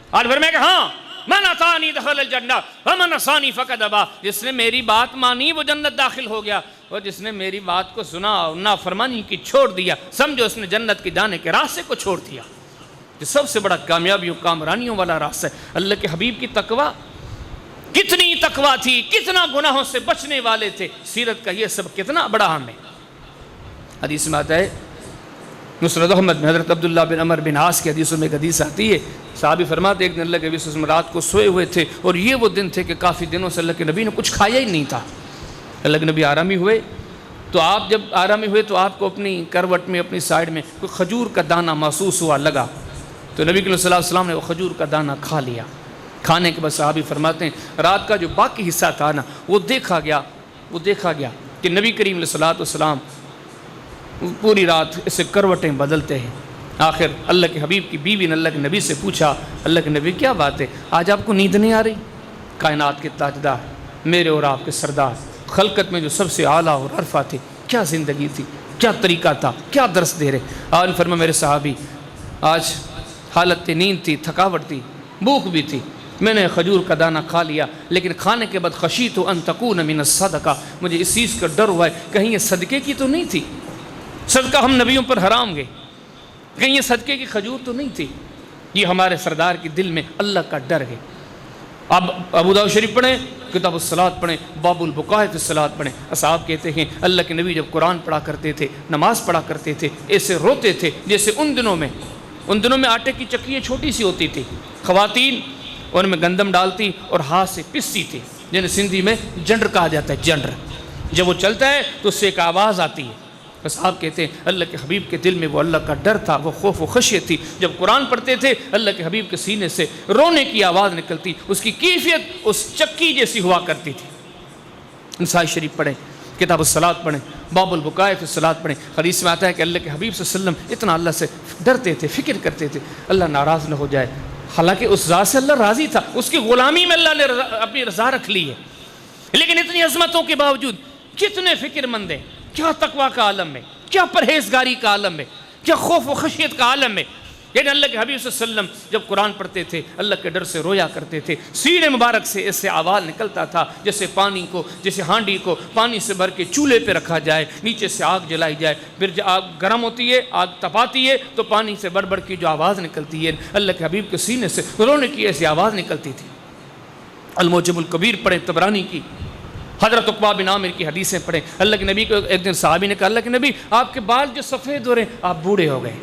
اور فرمایا کہ ہاں، من اطاعنی دخل الجنہ ومن عصانی فقد ابا، جس نے میری بات مانی وہ جنت داخل ہو گیا، اور جس نے میری بات کو سنا اور نافرمانی کی چھوڑ دیا، سمجھو اس نے جنت کے جانے کے راستے کو چھوڑ دیا۔ یہ سب سے بڑا کامیابیوں کامرانیوں والا راستہ ہے۔ اللہ کے حبیب کی تقوی، کتنی تقوی تھی، کتنا گناہوں سے بچنے والے تھے، سیرت کا یہ سب کتنا بڑا اہم ہے۔ حدیث میں آتا ہے مسند احمد میں حضرت عبداللہ بن عمر بن عاص کی حدیثوں میں ایک حدیث آتی ہے، صحابی فرماتے ایک دن اللہ کے نبی صلی اللہ علیہ وسلم رات کو سوئے ہوئے تھے، اور یہ وہ دن تھے کہ کافی دنوں سے اللہ کے نبی نے کچھ کھایا ہی نہیں تھا۔ اللہ کے نبی آرامی ہوئے، تو آپ جب آرامی ہوئے تو آپ کو اپنی کروٹ میں، اپنی سائڈ میں کوئی کھجور کا دانہ محسوس ہوا، لگا، تو نبی صلی اللہ علیہ وسلم نے وہ کھجور کا دانہ کھا لیا۔ کھانے کے بعد صحابی فرماتے ہیں رات کا جو باقی حصہ تھا نا وہ دیکھا گیا کہ نبی کریم علیہ السلام پوری رات اسے کروٹیں بدلتے ہیں۔ آخر اللہ کے حبیب کی بیوی نے اللہ کے نبی سے پوچھا، اللہ کے نبی کیا بات ہے، آج آپ کو نیند نہیں آ رہی؟ کائنات کے تاجدار، میرے اور آپ کے سردار، خلقت میں جو سب سے اعلیٰ اور عرفہ تھے، کیا زندگی تھی، کیا طریقہ تھا، کیا درس دے رہے؟ آج فرمایا میرے صحابی آج حالت نیند تھی، تھکاوٹ تھی، بھوک بھی تھی، میں نے کھجور کا دانہ کھا لیا، لیکن کھانے کے بعد خشیت ان تکون من الصدقہ، مجھے اس چیز کا ڈر ہوا ہے کہیں یہ صدقے کی تو نہیں تھی، صدقہ ہم نبیوں پر حرام گئے، کہیں یہ صدقے کی کھجور تو نہیں تھی۔ یہ ہمارے سردار کے دل میں اللہ کا ڈر ہے۔ اب ابو داؤد شریف پڑھیں، کتاب الصلاۃ پڑھیں، باب البکاء فی الصلاۃ پڑھیں۔ اصحاب کہتے ہیں اللہ کے نبی جب قرآن پڑھا کرتے تھے، نماز پڑھا کرتے تھے، ایسے روتے تھے جیسے ان دنوں میں آٹے کی چکیاں چھوٹی سی ہوتی تھی، خواتین ان میں گندم ڈالتی اور ہاتھ سے پستی تھی، جنہیں سندھی میں جنڈر کہا جاتا ہے۔ جنڈر جب وہ چلتا ہے تو اس سے ایک آواز آتی ہے۔ اصحاب کہتے ہیں اللہ کے حبیب کے دل میں وہ اللہ کا ڈر تھا، وہ خوف و خشیت تھی۔ جب قرآن پڑھتے تھے اللہ کے حبیب کے سینے سے رونے کی آواز نکلتی، اس کی کیفیت اس چکی جیسی ہوا کرتی تھی۔ نسائی شریف پڑھیں، کتاب الصلاۃ پڑھیں، باب البکاء فی الصلاۃ پڑھیں۔ حدیث میں آتا ہے کہ اللہ کے حبیب صلی اللہ علیہ وسلم اتنا اللہ سے ڈرتے تھے، فکر کرتے تھے اللہ ناراض نہ ہو جائے، حالانکہ اس ذات سے اللہ راضی تھا، اس کی غلامی میں اللہ نے اپنی رضا رکھ لی ہے، لیکن اتنی عظمتوں کے باوجود کتنے فکر مند ہیں، کیا تقویٰ کا عالم ہے، کیا پرہیزگاری کا عالم ہے، کیا خوف و خشیت کا عالم ہے۔ یعنی اللہ کے حبیب صلی اللہ علیہ وسلم جب قرآن پڑھتے تھے اللہ کے ڈر سے رویا کرتے تھے، سینے مبارک سے اس سے آواز نکلتا تھا جیسے پانی کو، جیسے ہانڈی کو پانی سے بھر کے چولہے پہ رکھا جائے، نیچے سے آگ جلائی جائے، پھر جب آگ گرم ہوتی ہے، آگ تپاتی ہے تو پانی سے بھر بھر کی جو آواز نکلتی ہے، اللہ کے حبیب کے سینے سے رونے کی ایسی آواز نکلتی تھی۔ الموجم الکبیر پڑھیں طبرانی کی، حضرت عقبہ بن عامر کی حدیثیں پڑھیں۔ اللہ کے نبی کو ایک دن صحابی نے کہا اللہ کے نبی آپ کے بال جو سفید ہو رہے ہیں آپ بوڑھے ہو گئے،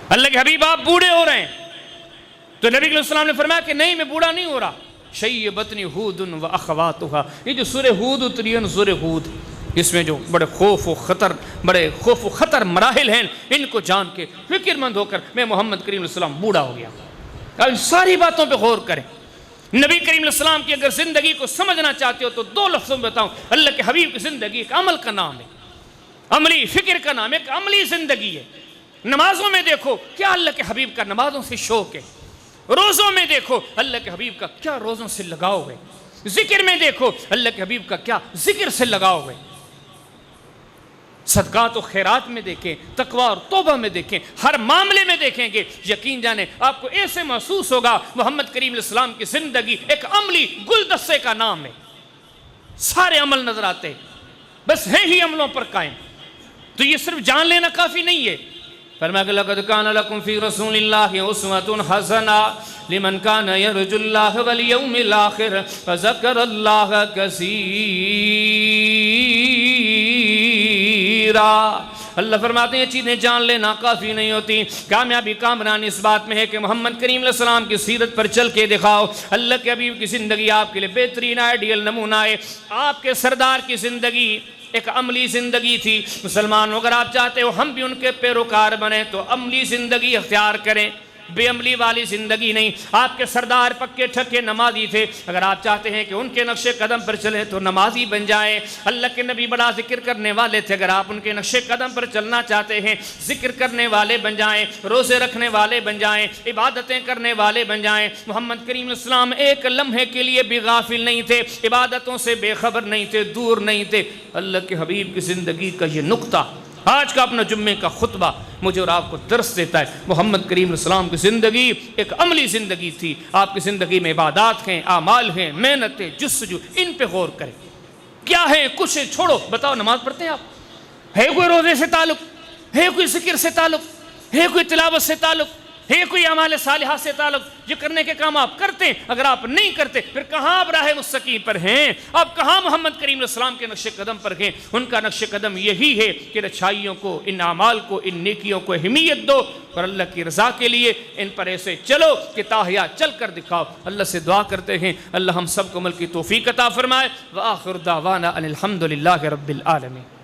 اللہ کے حبیب آپ بوڑھے ہو رہے ہیں۔ تو نبی علیہ السلام نے فرمایا کہ نہیں میں بوڑھا نہیں ہو رہا، شیبتنی ہود و اخواتها، یہ جو سورہ ہود اتری ہے، سورہ ہود، اس میں جو بڑے خوف و خطر مراحل ہیں، ان کو جان کے فکر مند ہو کر میں محمد کریم علیہ السلام بوڑھا ہو گیا۔ ان ساری باتوں پہ غور کریں۔ نبی کریم علیہ السلام کی اگر زندگی کو سمجھنا چاہتے ہو تو دو لفظوں میں بتاؤں، اللہ کے حبیب کی زندگی ایک عمل کا نام ہے، عملی فکر کا نام ہے، ایک عملی زندگی ہے۔ نمازوں میں دیکھو کیا اللہ کے حبیب کا نمازوں سے شوق ہے، روزوں میں دیکھو اللہ کے حبیب کا کیا روزوں سے لگاؤ ہے، ذکر میں دیکھو اللہ کے حبیب کا کیا ذکر سے لگاؤ ہے، صدقات و خیرات میں دیکھیں، تقویٰ اور توبہ میں دیکھیں، ہر معاملے میں دیکھیں گے، یقین جانیں آپ کو ایسے محسوس ہوگا محمد کریم علیہ السلام کی زندگی ایک عملی گلدستے کا نام ہے، سارے عمل نظر آتے ہیں، بس ہے ہی عملوں پر قائم۔ تو یہ صرف جان لینا کافی نہیں ہے، فرمایا کہ لقد کان لکم فی رسول اللہ اسوۃ حسنہ لمن کان یرجو اللہ والیوم الآخر فذکر اللہ کثیرا۔ اللہ فرماتے ہیں یہ چیزیں جان لینا کافی نہیں ہوتی، کامیابی کامرانی اس بات میں ہے کہ محمد کریم علیہ السلام کی سیرت پر چل کے دکھاؤ۔ اللہ کے حبیب کی زندگی آپ کے لیے بہترین آئیڈیل نمونہ ہے۔ آپ کے سردار کی زندگی ایک عملی زندگی تھی۔ مسلمانوں اگر آپ چاہتے ہو ہم بھی ان کے پیروکار بنیں تو عملی زندگی اختیار کریں، بے عملی والی زندگی نہیں۔ آپ کے سردار پکے ٹھکے نمازی تھے، اگر آپ چاہتے ہیں کہ ان کے نقش قدم پر چلیں تو نمازی بن جائیں۔ اللہ کے نبی بڑا ذکر کرنے والے تھے، اگر آپ ان کے نقش قدم پر چلنا چاہتے ہیں ذکر کرنے والے بن جائیں، روزے رکھنے والے بن جائیں، عبادتیں کرنے والے بن جائیں۔ محمد کریم علیہ السلام ایک لمحے کے لیے بھی غافل نہیں تھے، عبادتوں سے بے خبر نہیں تھے، دور نہیں تھے۔ اللہ کے حبیب کی زندگی کا یہ نقطہ آج کا اپنا جمعے کا خطبہ مجھے اور آپ کو درس دیتا ہے۔ محمد کریم علیہ السلام کی زندگی ایک عملی زندگی تھی۔ آپ کی زندگی میں عبادات ہیں، اعمال ہیں، محنتیں، جستجو، ان پہ غور کریں، کیا ہے کچھ چھوڑو۔ بتاؤ نماز پڑھتے ہیں آپ؟ ہے کوئی روزے سے تعلق؟ ہے کوئی ذکر سے تعلق؟ ہے کوئی تلاوت سے تعلق؟ ہے کوئی اعمال صالحہ سے تعلق؟ یہ کرنے کے کام آپ کرتے ہیں؟ اگر آپ نہیں کرتے پھر کہاں آپ راہ مستقیم پر ہیں؟ آپ کہاں محمد کریم علیہ السلام کے نقش قدم پر ہیں؟ ان کا نقش قدم یہی ہے کہ اچھائیوں کو، ان اعمال کو، ان نیکیوں کو اہمیت دو اور اللہ کی رضا کے لیے ان پر ایسے چلو کہ تاحیہ چل کر دکھاؤ۔ اللہ سے دعا کرتے ہیں اللہ ہم سب کو عمل کی توفیق عطا فرمائے۔ وآخر دعوانا ان الحمد للہ رب العالمین۔